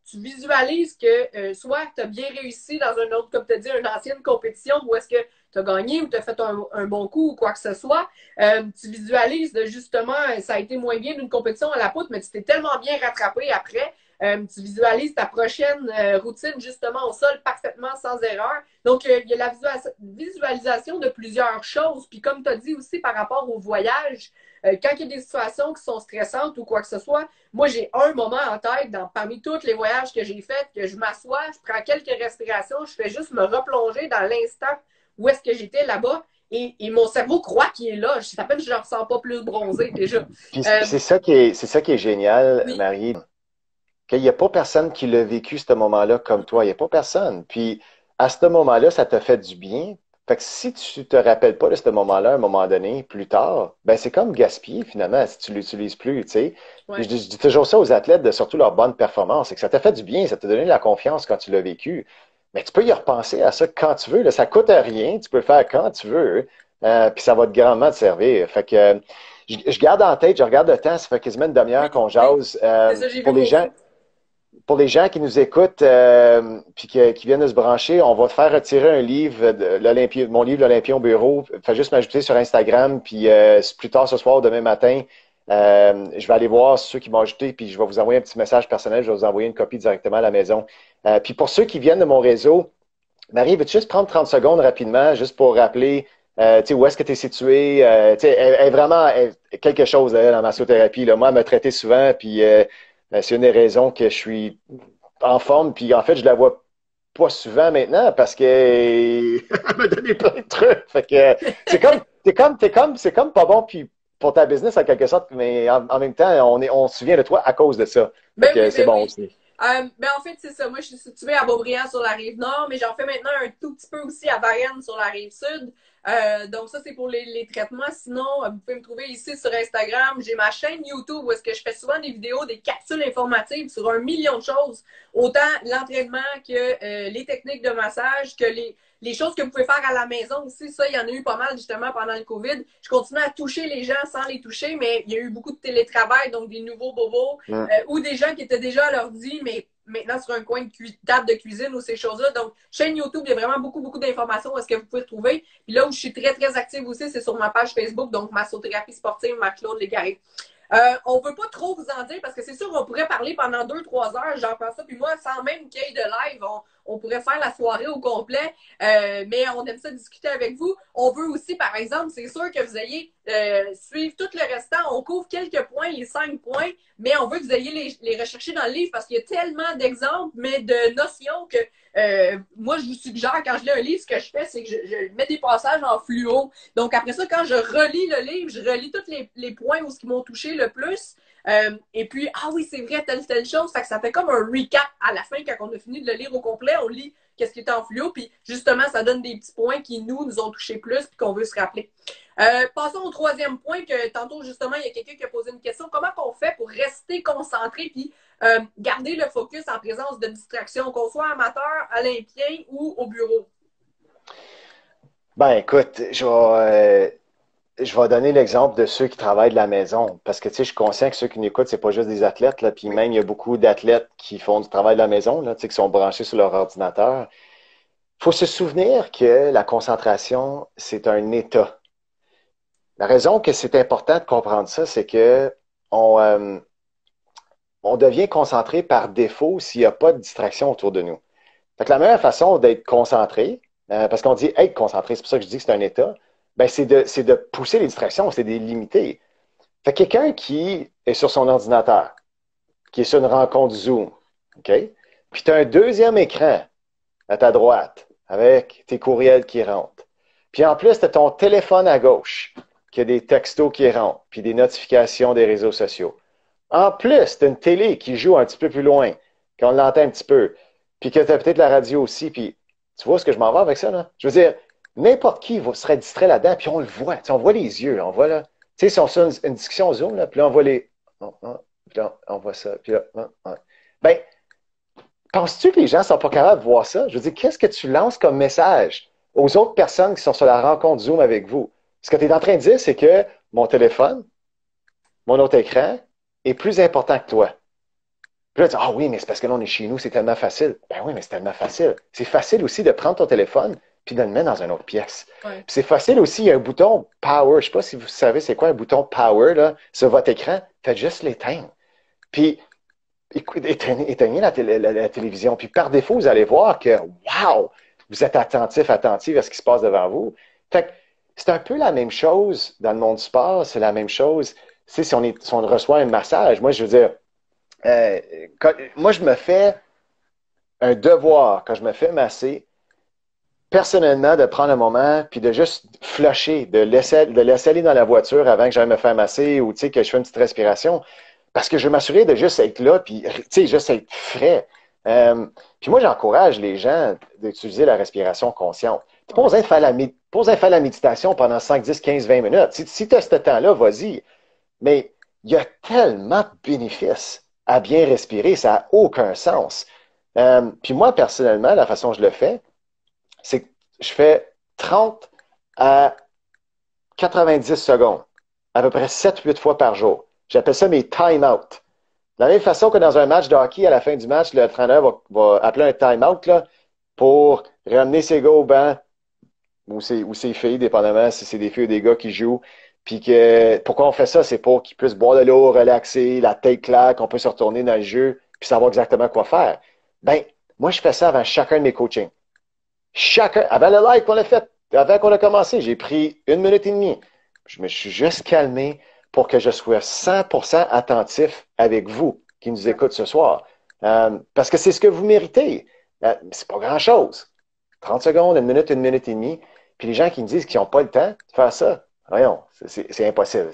tu visualises que soit tu as bien réussi dans un autre, comme tu as dit, une ancienne compétition où est-ce que tu as gagné ou tu as fait un bon coup ou quoi que ce soit. Tu visualises de justement, ça a été moins bien d'une compétition à la poutre, mais tu t'es tellement bien rattrapé après. Tu visualises ta prochaine routine justement au sol parfaitement sans erreur. Donc, il y a la visualisation de plusieurs choses. Puis comme tu as dit aussi par rapport au voyage, quand il y a des situations qui sont stressantes ou quoi que ce soit, moi, j'ai un moment en tête parmi tous les voyages que j'ai faits, que je m'assois, je prends quelques respirations, je fais juste me replonger dans l'instant où est-ce que j'étais là-bas. Et mon cerveau croit qu'il est là. Ça fait que je ne ressens pas plus bronzé déjà. Puis Euh, c'est ça qui est génial, oui, Marie, qu'il n'y a pas personne qui l'a vécu ce moment-là comme toi. Il n'y a pas personne. Puis à ce moment-là, ça t'a fait du bien. Fait que si tu te rappelles pas de ce moment-là à un moment donné, plus tard, ben c'est comme gaspiller finalement si tu l'utilises plus, tu sais. Puis ouais. je dis toujours ça aux athlètes de surtout leur bonne performance, c'est que ça t'a fait du bien, ça t'a donné de la confiance quand tu l'as vécu. Mais tu peux y repenser à ça quand tu veux. Là, ça coûte rien, tu peux le faire quand tu veux, puis ça va te grandement te servir. Fait que je garde en tête, je regarde le temps, ça fait quasiment une Oui, demi-heure qu'on oui. jase. C'est ça, j'ai vu Pour les gens, passer. pour les gens qui nous écoutent puis qui viennent de se brancher, on va te faire retirer un livre de mon livre l'Olympien au bureau. Fais juste m'ajouter sur Instagram, puis plus tard ce soir ou demain matin, je vais aller voir ceux qui m'ont ajouté, puis je vais vous envoyer un petit message personnel, je vais vous envoyer une copie directement à la maison. Puis pour ceux qui viennent de mon réseau, Marie, veux-tu juste prendre 30 secondes rapidement, juste pour rappeler tu sais, où est-ce que tu es situé? Tu sais, elle est vraiment quelque chose là, en massothérapie. Là. Moi, elle m'a traité souvent, puis c'est une des raisons que je suis en forme. Puis en fait, je la vois pas souvent maintenant parce que elle m'a donné plein de trucs. Fait que c'est comme pas bon puis pour ta business en quelque sorte, mais en même temps, on se souvient de toi à cause de ça. Fait que c'est Ben bon oui. aussi. Ben en fait, c'est ça. Moi, je suis située à Beaubriand sur la rive nord, mais j'en fais maintenant un tout petit peu aussi à Varennes sur la rive sud. Donc ça, c'est pour les traitements. Sinon, vous pouvez me trouver ici sur Instagram. J'ai ma chaîne YouTube où est-ce que je fais souvent des vidéos, des capsules informatives sur 1 million de choses. Autant l'entraînement que les techniques de massage, que les choses que vous pouvez faire à la maison aussi. Ça, il y en a eu pas mal justement pendant le COVID. Je continue à toucher les gens sans les toucher, mais il y a eu beaucoup de télétravail, donc des nouveaux bobos Mm. ou des gens qui étaient déjà à l'ordi, mais maintenant sur un coin de table de cuisine ou ces choses-là. Donc, chaîne YouTube, il y a vraiment beaucoup, beaucoup d'informations où est-ce que vous pouvez trouver. Puis là où je suis très, très active aussi, c'est sur ma page Facebook, donc Massothérapie sportive, Marc-Claude Légaré. On ne veut pas trop vous en dire parce que c'est sûr qu'on pourrait parler pendant 2, 3 heures, j'en pense ça. Puis moi, sans même qu'il y ait de live, on pourrait faire la soirée au complet. Mais on aime ça discuter avec vous. On veut aussi, par exemple, c'est sûr que vous ayez suivre tout le restant. On couvre quelques points, les 5 points, mais on veut que vous ayez les rechercher dans le livre parce qu'il y a tellement d'exemples, mais de notions que moi, je vous suggère, quand je lis un livre, ce que je fais, c'est que je mets des passages en fluo. Donc, après ça, quand je relis le livre, je relis tous les points où ce qui m'ont touché le plus. Et puis, ah oui, c'est vrai, telle chose. Ça fait comme un recap à la fin, quand on a fini de le lire au complet. On lit qu'est-ce qui est en fluo. Puis, justement, ça donne des petits points qui, nous ont touché plus puis qu'on veut se rappeler. Passons au troisième point que tantôt, justement, il y a quelqu'un qui a posé une question. Comment on fait pour rester concentré puis garder le focus en présence de distractions, qu'on soit amateur, olympien ou au bureau? Ben écoute, je vais donner l'exemple de ceux qui travaillent de la maison. Parce que, tu sais, je suis conscient que ceux qui m'écoutent, c'est pas juste des athlètes, là. Puis même, il y a beaucoup d'athlètes qui font du travail de la maison, là, tu sais, qui sont branchés sur leur ordinateur. Il faut se souvenir que la concentration, c'est un état. La raison que c'est important de comprendre ça, c'est que on, euh, on devient concentré par défaut s'il n'y a pas de distraction autour de nous. Fait que la meilleure façon d'être concentré, parce qu'on dit être concentré, c'est pour ça que je dis que c'est un état, ben c'est de pousser les distractions, c'est de les limiter. Fait que quelqu'un qui est sur son ordinateur, qui est sur une rencontre Zoom, OK? Puis tu as un deuxième écran à ta droite avec tes courriels qui rentrent. Puis en plus, tu as ton téléphone à gauche qui a des textos qui rentrent, puis des notifications des réseaux sociaux. En plus, tu as une télé qui joue un petit peu plus loin, qu'on l'entend un petit peu, puis que tu as peut-être la radio aussi, puis tu vois ce que je m'en vais avec ça, là? Je veux dire, n'importe qui serait distrait là-dedans, puis on le voit. Tu sais, on voit les yeux, là, on voit là. Tu sais, si on fait une discussion Zoom, là, puis là, on voit les. Puis là, on voit ça, puis là. Ben, penses-tu que les gens ne sont pas capables de voir ça? Je veux dire, qu'est-ce que tu lances comme message aux autres personnes qui sont sur la rencontre Zoom avec vous? Ce que tu es en train de dire, c'est que mon téléphone, mon autre écran, est plus important que toi. Puis là, tu dis, ah oui, mais c'est parce que là, on est chez nous, c'est tellement facile. Ben oui, mais c'est tellement facile. C'est facile aussi de prendre ton téléphone puis de le mettre dans une autre pièce. Ouais. Puis c'est facile aussi, il y a un bouton power. Je ne sais pas si vous savez c'est quoi un bouton power là, sur votre écran. Faites juste l'éteindre. Puis éteignez la télévision. Puis par défaut, vous allez voir que, wow, vous êtes attentif à ce qui se passe devant vous. Fait que c'est un peu la même chose dans le monde du sport. C'est la même chose. Tu sais, si on reçoit un massage, moi, je veux dire, moi, je me fais un devoir, quand je me fais masser, personnellement, de prendre un moment, puis de juste flusher, de laisser aller dans la voiture avant que j'aille me faire masser ou, tu sais, que je fais une petite respiration. Parce que je veux m'assurer de juste être là, puis, tu sais, juste être frais. Puis moi, j'encourage les gens d'utiliser la respiration consciente. Tu pas besoin de faire la méditation pendant 5, 10, 15, 20 minutes. Si tu as ce temps-là, vas-y. Mais il y a tellement de bénéfices à bien respirer, ça n'a aucun sens. Puis moi, personnellement, la façon dont je le fais, c'est que je fais 30 à 90 secondes, à peu près 7-8 fois par jour. J'appelle ça mes time-out. De la même façon que dans un match de hockey, à la fin du match, le entraîneur va appeler un time-out là, pour ramener ses gars au banc ou ses filles, dépendamment si c'est des filles ou des gars qui jouent. Puis que pourquoi on fait ça? C'est pour qu'ils puissent boire de l'eau, relaxer, la tête claire, qu'on peut se retourner dans le jeu, puis savoir exactement quoi faire. Ben, moi, je fais ça avant chacun de mes coachings. Avant le live qu'on a fait, avant qu'on a commencé, j'ai pris 1 minute et demie. Je me suis juste calmé pour que je sois 100% attentif avec vous qui nous écoutez ce soir. Parce que c'est ce que vous méritez. C'est pas grand-chose. 30 secondes, 1 minute et demie. Puis les gens qui me disent qu'ils n'ont pas le temps de faire ça, voyons, c'est impossible.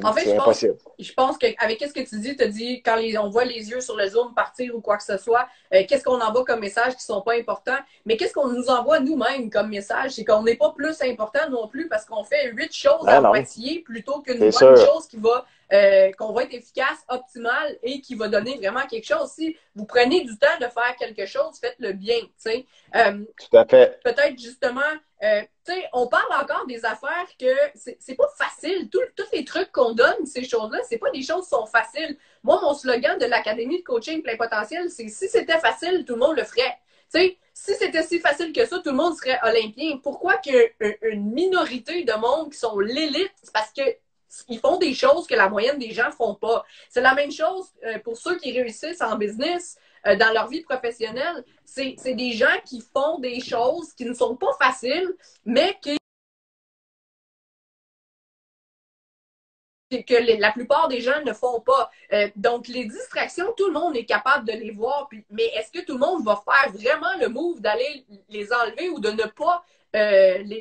En fait, C'est impossible. je pense qu'avec ce que tu dis, tu as dit quand on voit les yeux sur le Zoom partir ou quoi que ce soit, qu'est-ce qu'on envoie comme message qui sont pas importants, mais qu'est-ce qu'on nous envoie nous-mêmes comme message, c'est qu'on n'est pas plus important non plus parce qu'on fait 8 choses à moitié plutôt qu'une bonne chose qui va qu'on va être efficace, optimale et qui va donner vraiment quelque chose. Si vous prenez du temps de faire quelque chose, faites-le bien. Tout à fait. Peut-être justement, on parle encore des affaires que c'est pas facile. Tous les trucs qu'on donne, ces choses-là, c'est pas des choses qui sont faciles. Moi, mon slogan de l'Académie de coaching plein potentiel, c'est si c'était facile, tout le monde le ferait. Si c'était si facile que ça, tout le monde serait olympien. Pourquoi qu'une minorité de monde qui sont l'élite? C'est parce que ils font des choses que la moyenne des gens font pas. C'est la même chose pour ceux qui réussissent en business, dans leur vie professionnelle. C'est des gens qui font des choses qui ne sont pas faciles, mais que la plupart des gens ne font pas. Donc, les distractions, tout le monde est capable de les voir, mais est-ce que tout le monde va faire vraiment le move d'aller les enlever ou de ne pas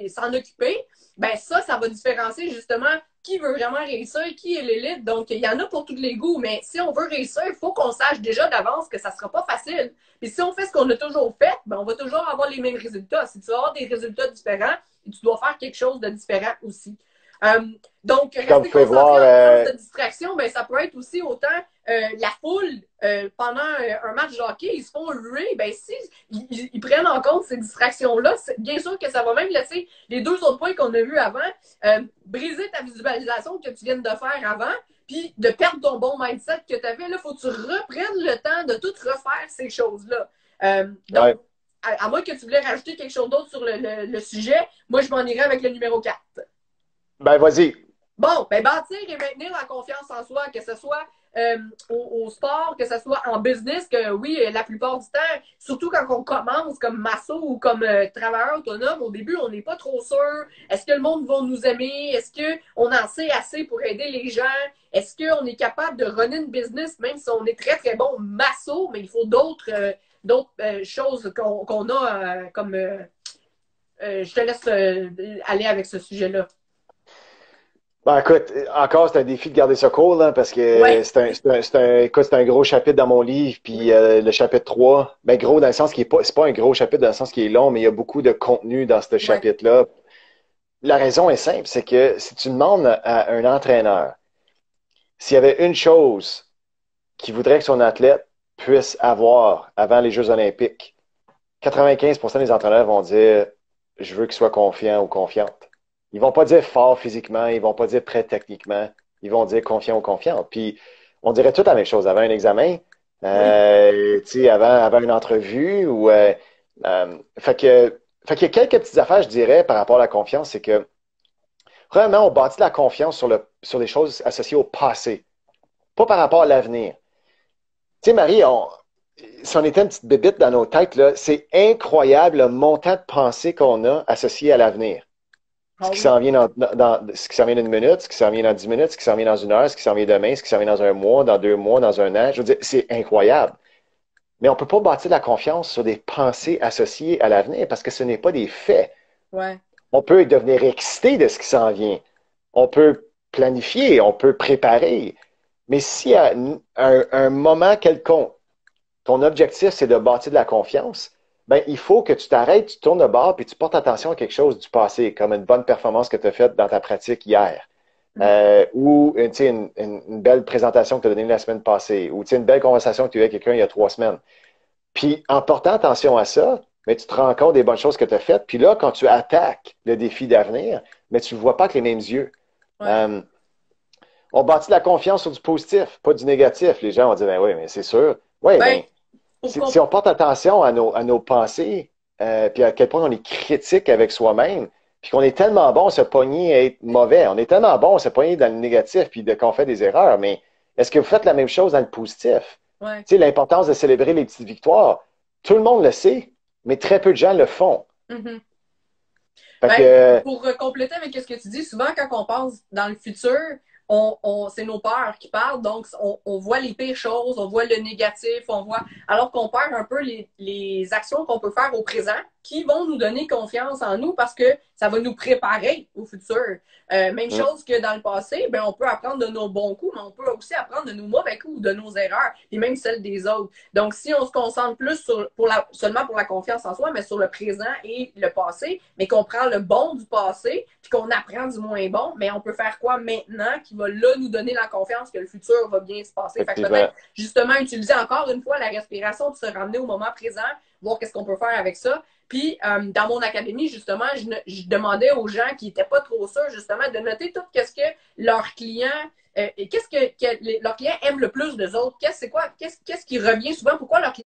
s'en occuper? Ben ça va différencier justement qui veut vraiment réussir, qui est l'élite. Donc, il y en a pour tous les goûts, mais si on veut réussir, il faut qu'on sache déjà d'avance que ça ne sera pas facile. Puis si on fait ce qu'on a toujours fait, ben on va toujours avoir les mêmes résultats. Si tu veux avoir des résultats différents, tu dois faire quelque chose de différent aussi. Donc, rester concentré en termes de distraction, ben, ça peut être aussi autant la foule pendant un match de hockey, ils se font huer, ben si ils prennent en compte ces distractions-là, bien sûr que ça va même laisser les deux autres points qu'on a vus avant, briser ta visualisation que tu viens de faire avant, puis de perdre ton bon mindset que tu avais. Là, il faut que tu reprennes le temps de tout refaire ces choses-là. Donc, Ouais. à moins que tu voulais rajouter quelque chose d'autre sur le sujet, moi, je m'en irais avec le numéro 4. Ben, vas-y. Bon, ben bâtir et maintenir la confiance en soi, que ce soit au sport, que ce soit en business, que oui, la plupart du temps, surtout quand on commence comme masso ou comme travailleur autonome, au début, on n'est pas trop sûr. Est-ce que le monde va nous aimer? Est-ce qu'on en sait assez pour aider les gens? Est-ce qu'on est capable de runner une business, même si on est très, très bon masso, mais il faut d'autres choses qu'on a comme... je te laisse aller avec ce sujet-là. Ben, écoute, encore, c'est un défi de garder ça cool, là, parce que Ouais, écoute, c'est un gros chapitre dans mon livre, puis oui, le chapitre 3, ben, gros dans le sens qui est pas, c'est pas un gros chapitre dans le sens qui est long, mais il y a beaucoup de contenu dans ce ouais, chapitre-là. La raison est simple, c'est que si tu demandes à un entraîneur s'il y avait une chose qu'il voudrait que son athlète puisse avoir avant les Jeux olympiques, 95% des entraîneurs vont dire, je veux qu'il soit confiant ou confiante. Ils vont pas dire fort physiquement, ils vont pas dire prêt techniquement, ils vont dire confiant ou confiante. Puis, on dirait tout la même chose avant un examen, oui, tu sais, avant une entrevue ou, fait qu'il y a quelques petites affaires, je dirais, par rapport à la confiance, c'est que, premièrement, on bâtit la confiance sur les choses associées au passé, pas par rapport à l'avenir. Tu sais, Marie, si on était une petite bébite dans nos têtes, là, c'est incroyable le montant de pensée qu'on a associé à l'avenir. Ce ah qui oui, s'en vient ce qui s'en vient dans une minute, ce qui s'en vient dans 10 minutes, ce qui s'en vient dans une heure, ce qui s'en vient demain, ce qui s'en vient dans un mois, dans 2 mois, dans un an. Je veux dire, c'est incroyable. Mais on ne peut pas bâtir la confiance sur des pensées associées à l'avenir parce que ce n'est pas des faits. ouais, On peut devenir excité de ce qui s'en vient. On peut planifier, on peut préparer. Mais si à un moment quelconque, ton objectif, c'est de bâtir de la confiance, ben, il faut que tu t'arrêtes, tu tournes de bord, puis tu portes attention à quelque chose du passé, comme une bonne performance que tu as faite dans ta pratique hier. mm, Ou une belle présentation que tu as donnée la semaine passée, ou une belle conversation que tu as eu avec quelqu'un il y a 3 semaines. Puis en portant attention à ça, mais tu te rends compte des bonnes choses que tu as faites. Puis là, quand tu attaques le défi d'avenir, mais tu ne le vois pas avec les mêmes yeux. ouais. Euh, on bâtit la confiance sur du positif, pas du négatif. Les gens vont dire, ben oui, mais c'est sûr. Oui, Ben, mais pour si on porte attention à nos pensées, puis à quel point on est critique avec soi-même, puis qu'on est tellement bon à se pogner à être mauvais, on est tellement bon à se pogner dans le négatif, puis qu'on fait des erreurs, mais est-ce que vous faites la même chose dans le positif? ouais. Tu sais, l'importance de célébrer les petites victoires, tout le monde le sait, mais très peu de gens le font. Mhm. Fait Ben, que, pour compléter avec ce que tu dis, souvent quand on pense dans le futur, c'est nos peurs qui parlent, donc on voit les pires choses, on voit le négatif, on voit, alors qu'on perd un peu les actions qu'on peut faire au présent qui vont nous donner confiance en nous parce que ça va nous préparer au futur. Même hum, chose que dans le passé, ben on peut apprendre de nos bons coups, mais on peut aussi apprendre de nos mauvais coups, de nos erreurs, et même celles des autres. Donc, si on se concentre plus seulement pour la confiance en soi, mais sur le présent et le passé, mais qu'on prend le bon du passé, puis qu'on apprend du moins bon, mais on peut faire quoi maintenant qui va là nous donner la confiance que le futur va bien se passer. Fait que peut-être effectivement, justement utiliser encore une fois la respiration, de se ramener au moment présent, voir qu'est-ce qu'on peut faire avec ça. Puis, dans mon académie, justement, je demandais aux gens qui n'étaient pas trop sûrs, justement, de noter tout ce que leurs clients, et qu'est-ce que leurs clients aiment le plus des autres, qu'est-ce qui revient souvent, pourquoi leurs clients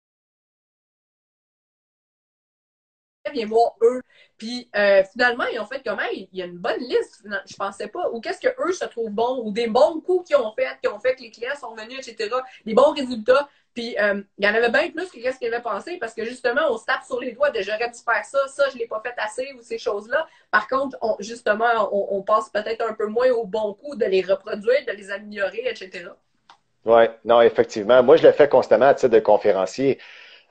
viennent voir eux. Puis, finalement, ils ont fait comment? Il y a une bonne liste, je pensais pas. Ou qu'est-ce que eux se trouvent bon, ou des bons coups qu'ils ont fait que les clients sont venus, etc. Des bons résultats. Puis, il y en avait bien plus que qu'est-ce qu'ils avaient pensé parce que justement, on se tape sur les doigts de j'aurais dû faire ça, je l'ai pas fait assez ou ces choses-là. Par contre, justement, on pense peut-être un peu moins aux bons coups de les reproduire, de les améliorer, etc. ouais, non, effectivement. Moi, je le fais constamment à titre de conférencier.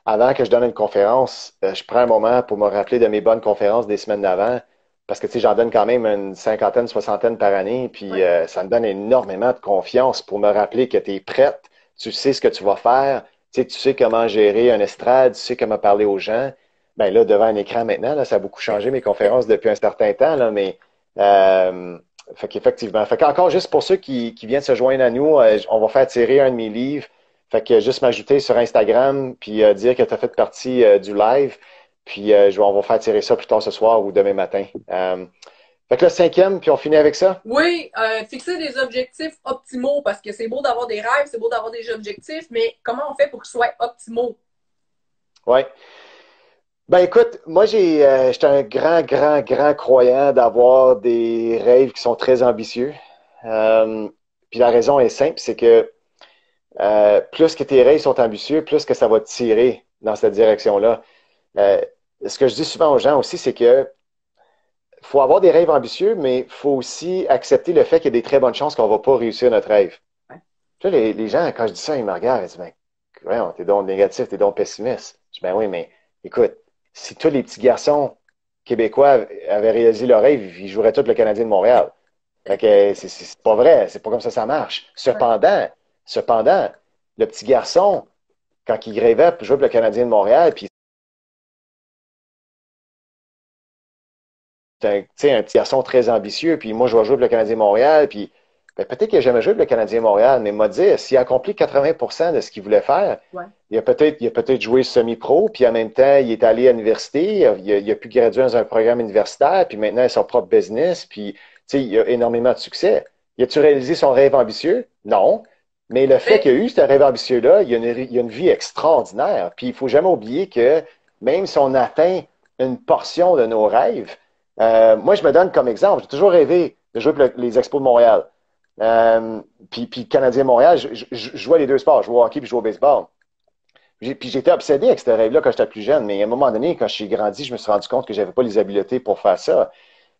Avant que je donne une conférence, je prends un moment pour me rappeler de mes bonnes conférences des semaines d'avant, parce que tu sais, j'en donne quand même une cinquantaine, soixantaine par année, puis Ouais. ça me donne énormément de confiance pour me rappeler que tu es prête, tu sais ce que tu vas faire, tu sais comment gérer un estrade, tu sais comment parler aux gens. Ben là, devant un écran maintenant, là, ça a beaucoup changé mes conférences depuis un certain temps, là, mais euh, fait qu'effectivement. Fait qu'encore juste pour ceux qui viennent se joindre à nous, on va faire tirer un de mes livres. Fait que juste m'ajouter sur Instagram, puis dire que tu as fait partie du live. Puis on va faire tirer ça plus tard ce soir ou demain matin. Fait que le cinquième, puis on finit avec ça. Oui, fixer des objectifs optimaux parce que c'est beau d'avoir des rêves, c'est beau d'avoir des objectifs, mais comment on fait pour qu'ils soient optimaux? Ouais. Ben écoute, moi j'étais un grand croyant d'avoir des rêves qui sont très ambitieux. Euh, Puis la raison est simple, c'est que plus que tes rêves sont ambitieux, plus que ça va te tirer dans cette direction-là. Euh, Ce que je dis souvent aux gens aussi, c'est que faut avoir des rêves ambitieux, mais il faut aussi accepter le fait qu'il y a des très bonnes chances qu'on ne va pas réussir notre rêve. Puis là, les gens, quand je dis ça, ils me regardent et disent, ben, ouais, t'es donc négatif, t'es donc pessimiste. Je dis, ben oui, mais écoute, si tous les petits garçons québécois avaient réalisé leur rêve, ils joueraient tous le Canadien de Montréal. Fait que c'est pas vrai, c'est pas comme ça marche. Cependant, le petit garçon, quand il rêvait pour jouer pour le Canadien de Montréal, puis c'est un petit garçon très ambitieux, puis moi, je vais jouer pour le Canadien de Montréal, puis ben, peut-être qu'il n'a jamais joué pour le Canadien de Montréal, mais il m'a dit, s'il a accompli 80% de ce qu'il voulait faire, Ouais. il a peut-être joué semi-pro, puis en même temps, il est allé à l'université, il a pu graduer dans un programme universitaire, puis maintenant, il a son propre business, puis il a énormément de succès. Il a-tu réalisé son rêve ambitieux? Non. Mais le fait Mais, qu'il a eu ce rêve ambitieux-là, il a une vie extraordinaire. Puis il ne faut jamais oublier que même si on atteint une portion de nos rêves, moi, je me donne comme exemple, j'ai toujours rêvé de jouer pour les Expos de Montréal. Puis Canadien Montréal, je jouais les deux sports, je jouais au hockey puis je jouais au baseball. Puis j'étais obsédé avec ce rêve-là quand j'étais plus jeune, mais à un moment donné, quand j'ai grandi, je me suis rendu compte que j'avais pas les habiletés pour faire ça.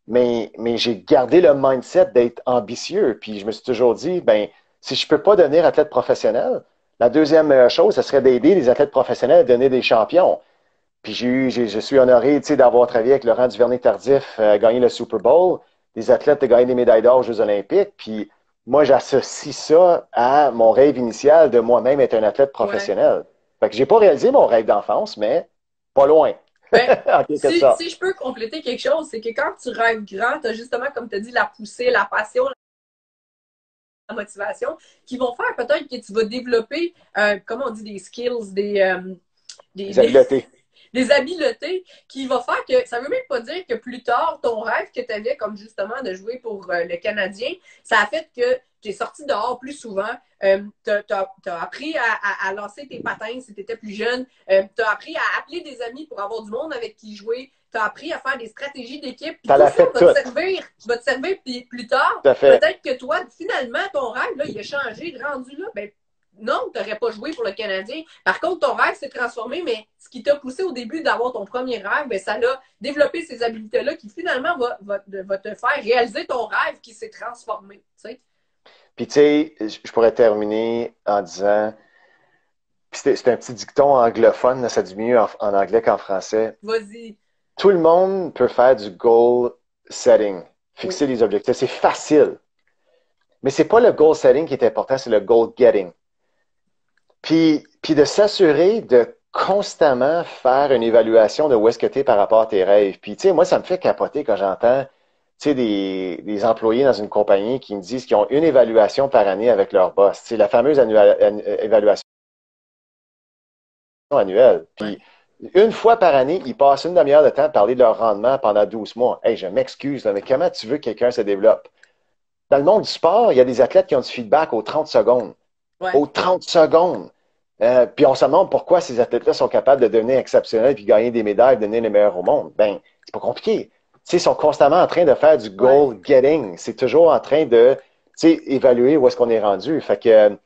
Mais j'ai gardé le mindset d'être ambitieux. Puis je me suis toujours dit, ben, si je peux pas devenir athlète professionnel, la deuxième chose, ce serait d'aider les athlètes professionnels à devenir des champions. Puis je suis honoré, tu sais, d'avoir travaillé avec Laurent Duvernay-Tardif, gagné le Super Bowl, des athlètes de gagner des médailles d'or aux Jeux Olympiques. Puis moi, j'associe ça à mon rêve initial de moi-même être un athlète ouais. professionnel. Fait que j'ai pas réalisé mon rêve d'enfance, mais pas loin, Ben, en quelque sorte. si je peux compléter quelque chose, c'est que quand tu rêves grand, tu as justement, comme tu as dit, la poussée, la passion, la motivation, qui vont faire peut-être que tu vas développer, comment on dit, des skills, des, Les des, habiletés. des habiletés qui va faire que ça veut même pas dire que plus tard, ton rêve que tu avais, comme justement de jouer pour le Canadien, ça a fait que tu es sorti dehors plus souvent. Tu as appris à lancer tes patins si tu étais plus jeune. Tu as appris à appeler des amis pour avoir du monde avec qui jouer. Tu as appris à faire des stratégies d'équipe. Puis Ça tout l'a ça fait tout. va te servir plus tard. Tout à fait. Peut-être que toi, finalement, ton rêve, là, il a changé, rendu là. Ben, non, tu n'aurais pas joué pour le Canadien. Par contre, ton rêve s'est transformé, mais ce qui t'a poussé au début d'avoir ton premier rêve, ben, ça a développé ces habiletés-là qui finalement va te faire réaliser ton rêve qui s'est transformé. Tu sais? Puis tu sais, je pourrais terminer en disant, c'est un petit dicton anglophone, là, ça dit mieux en anglais qu'en français. Vas-y. Tout le monde peut faire du goal setting, Oui. fixer des objectifs. C'est facile. Mais c'est pas le goal setting qui est important, c'est le goal getting. Puis de s'assurer de constamment faire une évaluation de où est-ce que tu es par rapport à tes rêves. Puis, tu sais, moi, ça me fait capoter quand j'entends, tu sais, des employés dans une compagnie qui me disent qu'ils ont une évaluation par année avec leur boss. Tu sais, la fameuse évaluation annuelle. Ouais. Puis, une fois par année, ils passent une demi-heure de temps à parler de leur rendement pendant 12 mois. Hey, je m'excuse, là, mais comment tu veux que quelqu'un se développe? Dans le monde du sport, il y a des athlètes qui ont du feedback aux 30 secondes. Ouais. Aux 30 secondes. Puis on se demande pourquoi ces athlètes-là sont capables de devenir exceptionnels puis gagner des médailles, devenir les meilleurs au monde. Ben, c'est pas compliqué. Tu sais, ils sont constamment en train de faire du Ouais. goal getting. C'est toujours en train de, tu sais, évaluer où est-ce qu'on est rendu. Fait que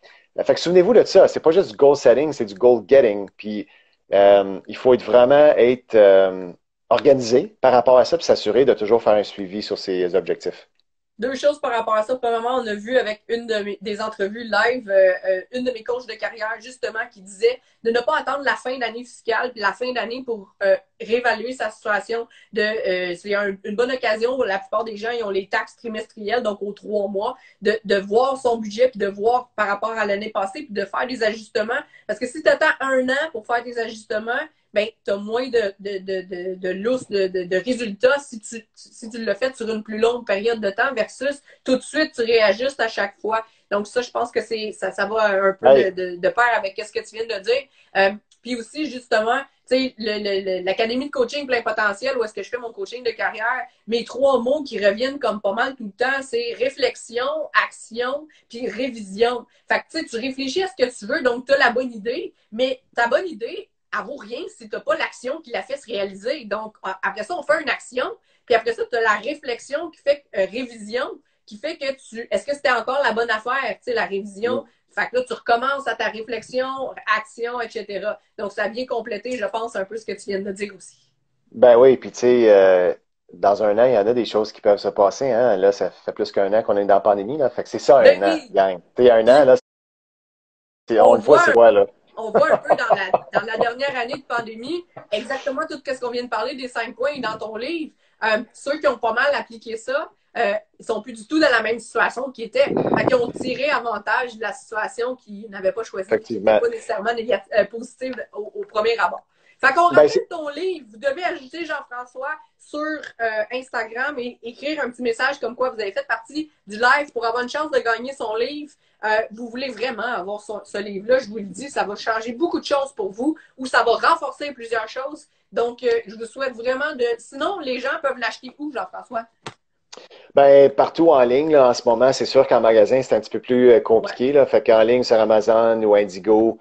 souvenez-vous de ça. C'est pas juste du goal setting, c'est du goal getting. Puis il faut être organisé par rapport à ça puis s'assurer de toujours faire un suivi sur ses objectifs. Deux choses par rapport à ça. Premièrement, on a vu avec des entrevues live, une de mes coachs de carrière, justement, qui disait de ne pas attendre la fin d'année fiscale puis la fin d'année pour réévaluer sa situation. C'est une bonne occasion. La plupart des gens, ils ont les taxes trimestrielles, donc aux 3 mois, de voir son budget puis de voir par rapport à l'année passée puis de faire des ajustements. Parce que si tu attends 1 an pour faire des ajustements, ben, tu as moins de lousse, de résultats si tu le fais sur une plus longue période de temps versus tout de suite, tu réajustes à chaque fois. Donc ça, je pense que ça va un peu Hey, de pair avec ce que tu viens de dire. Puis aussi, justement, tu sais, l'Académie de coaching plein potentiel, où est-ce que je fais mon coaching de carrière, mes 3 mots qui reviennent comme pas mal tout le temps, c'est réflexion, action, puis révision. Fait que, tu sais, tu réfléchis à ce que tu veux, donc tu as la bonne idée, mais ta bonne idée, elle vaut rien si tu n'as pas l'action qui la fait se réaliser. Donc, après ça, on fait une action, puis après ça, tu as la réflexion qui fait révision, qui fait que est-ce que c'était encore la bonne affaire, tu sais, la révision? Fait que là, tu recommences à ta réflexion, action, etc. Donc, ça vient compléter, je pense, un peu ce que tu viens de dire aussi. ben oui, puis tu sais, dans un an, il y en a des choses qui peuvent se passer, hein. Là, ça fait plus qu'un an qu'on est dans la pandémie, là. Fait que c'est ça, Ben un an, oui, gang. Tu sais, un an, puis là, on une fois, voit c'est quoi, là? on voit un peu dans la dernière année de pandémie exactement tout ce qu'on vient de parler des 5 points dans ton livre. Ceux qui ont pas mal appliqué ça, ils sont plus du tout dans la même situation qu'ils étaient. Fait qu'ils ont tiré avantage de la situation qu'ils n'avaient pas choisie et qui n'était Effectivement. pas nécessairement positive au premier abord. Fait qu'on Ben, rappelle ton livre, vous devez ajouter Jean-François sur Instagram et écrire un petit message comme quoi vous avez fait partie du live pour avoir une chance de gagner son livre. Vous voulez vraiment avoir ce livre-là, je vous le dis, ça va changer beaucoup de choses pour vous ou ça va renforcer plusieurs choses. Donc, je vous souhaite vraiment de... Sinon, les gens peuvent l'acheter où, Jean-François? Ben, partout en ligne, là, en ce moment, c'est sûr qu'en magasin, c'est un petit peu plus Ouais. compliqué, là. Fait qu'en ligne, sur Amazon ou Indigo,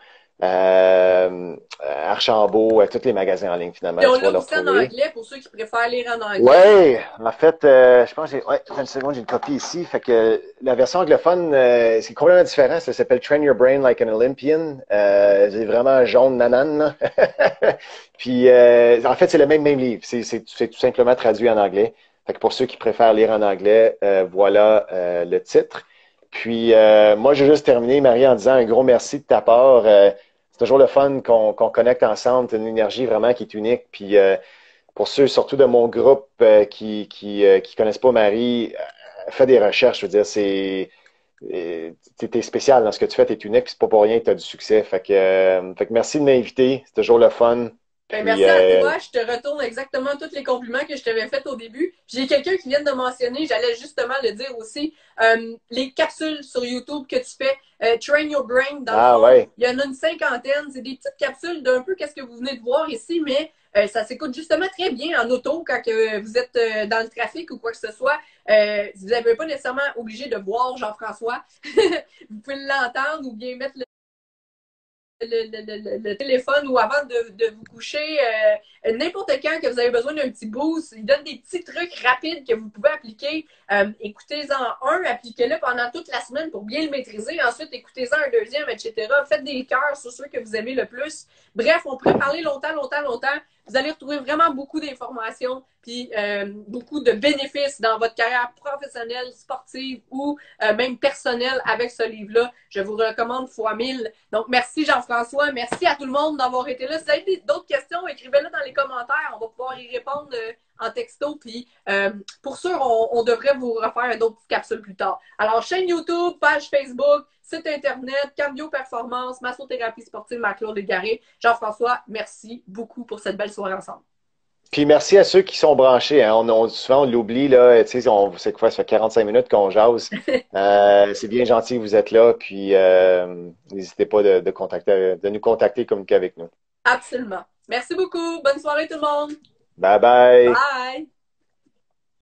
Archambault, tous les magasins en ligne, finalement, Puis on tu vas l'a le aussi en retrouver. anglais pour ceux qui préfèrent lire en anglais. Ouais, en fait, je pense que ouais, attends une seconde, j'ai une copie ici. Fait que la version anglophone, c'est complètement différent. Ça s'appelle Train Your Brain Like an Olympian. C'est vraiment jaune nanan, là. Puis, en fait, c'est le même livre. C'est tout simplement traduit en anglais. Fait que pour ceux qui préfèrent lire en anglais, voilà le titre. Puis, moi, j'ai juste terminé, Marie, en disant un gros merci de ta part. C'est toujours le fun qu'on connecte ensemble. T'as une énergie vraiment qui est unique. Puis, pour ceux, surtout de mon groupe, qui connaissent pas Marie, fais des recherches. Je veux dire, t'es spécial dans ce que tu fais, t'es unique, puis c'est pas pour rien que tu as du succès. Fait que merci de m'inviter. C'est toujours le fun. Ben, Puis, merci à toi. Je te retourne exactement tous les compliments que je t'avais fait au début. J'ai quelqu'un qui vient de mentionner, j'allais justement le dire aussi, les capsules sur YouTube que tu fais, Train Your Brain, dans le ah fond, ouais, il y en a une cinquantaine. C'est des petites capsules d'un peu qu'est-ce que vous venez de voir ici, mais ça s'écoute justement très bien en auto quand vous êtes dans le trafic ou quoi que ce soit. Vous n'avez pas nécessairement obligé de voir Jean-François. Vous pouvez l'entendre ou bien mettre le téléphone ou avant de vous coucher, n'importe quand que vous avez besoin d'un petit boost, il donne des petits trucs rapides que vous pouvez appliquer. Écoutez-en un, appliquez-le pendant toute la semaine pour bien le maîtriser. Ensuite, écoutez-en un deuxième, etc. Faites des cœurs sur ceux que vous aimez le plus. Bref, on pourrait parler longtemps, longtemps, longtemps. Vous allez retrouver vraiment beaucoup d'informations puis beaucoup de bénéfices dans votre carrière professionnelle, sportive ou même personnelle avec ce livre-là. Je vous recommande fois 1000. Donc, merci Jean-François. Merci à tout le monde d'avoir été là. Si vous avez d'autres questions, écrivez-les dans les commentaires. On va pouvoir y répondre en texto. Puis, pour sûr, on devrait vous refaire d'autres petites capsules plus tard. Alors, chaîne YouTube, page Facebook, site Internet, Cardio Performance, Massothérapie sportive, Marc-Claude Légaré. Jean-François, merci beaucoup pour cette belle soirée ensemble. puis merci à ceux qui sont branchés. Hein. Souvent, on l'oublie, là. Tu sais, c'est quoi, ça fait 45 minutes qu'on jase. C'est bien gentil que vous êtes là. Puis, n'hésitez pas de nous contacter, communiquer avec nous. Absolument. Merci beaucoup. Bonne soirée tout le monde. Bye bye. Bye.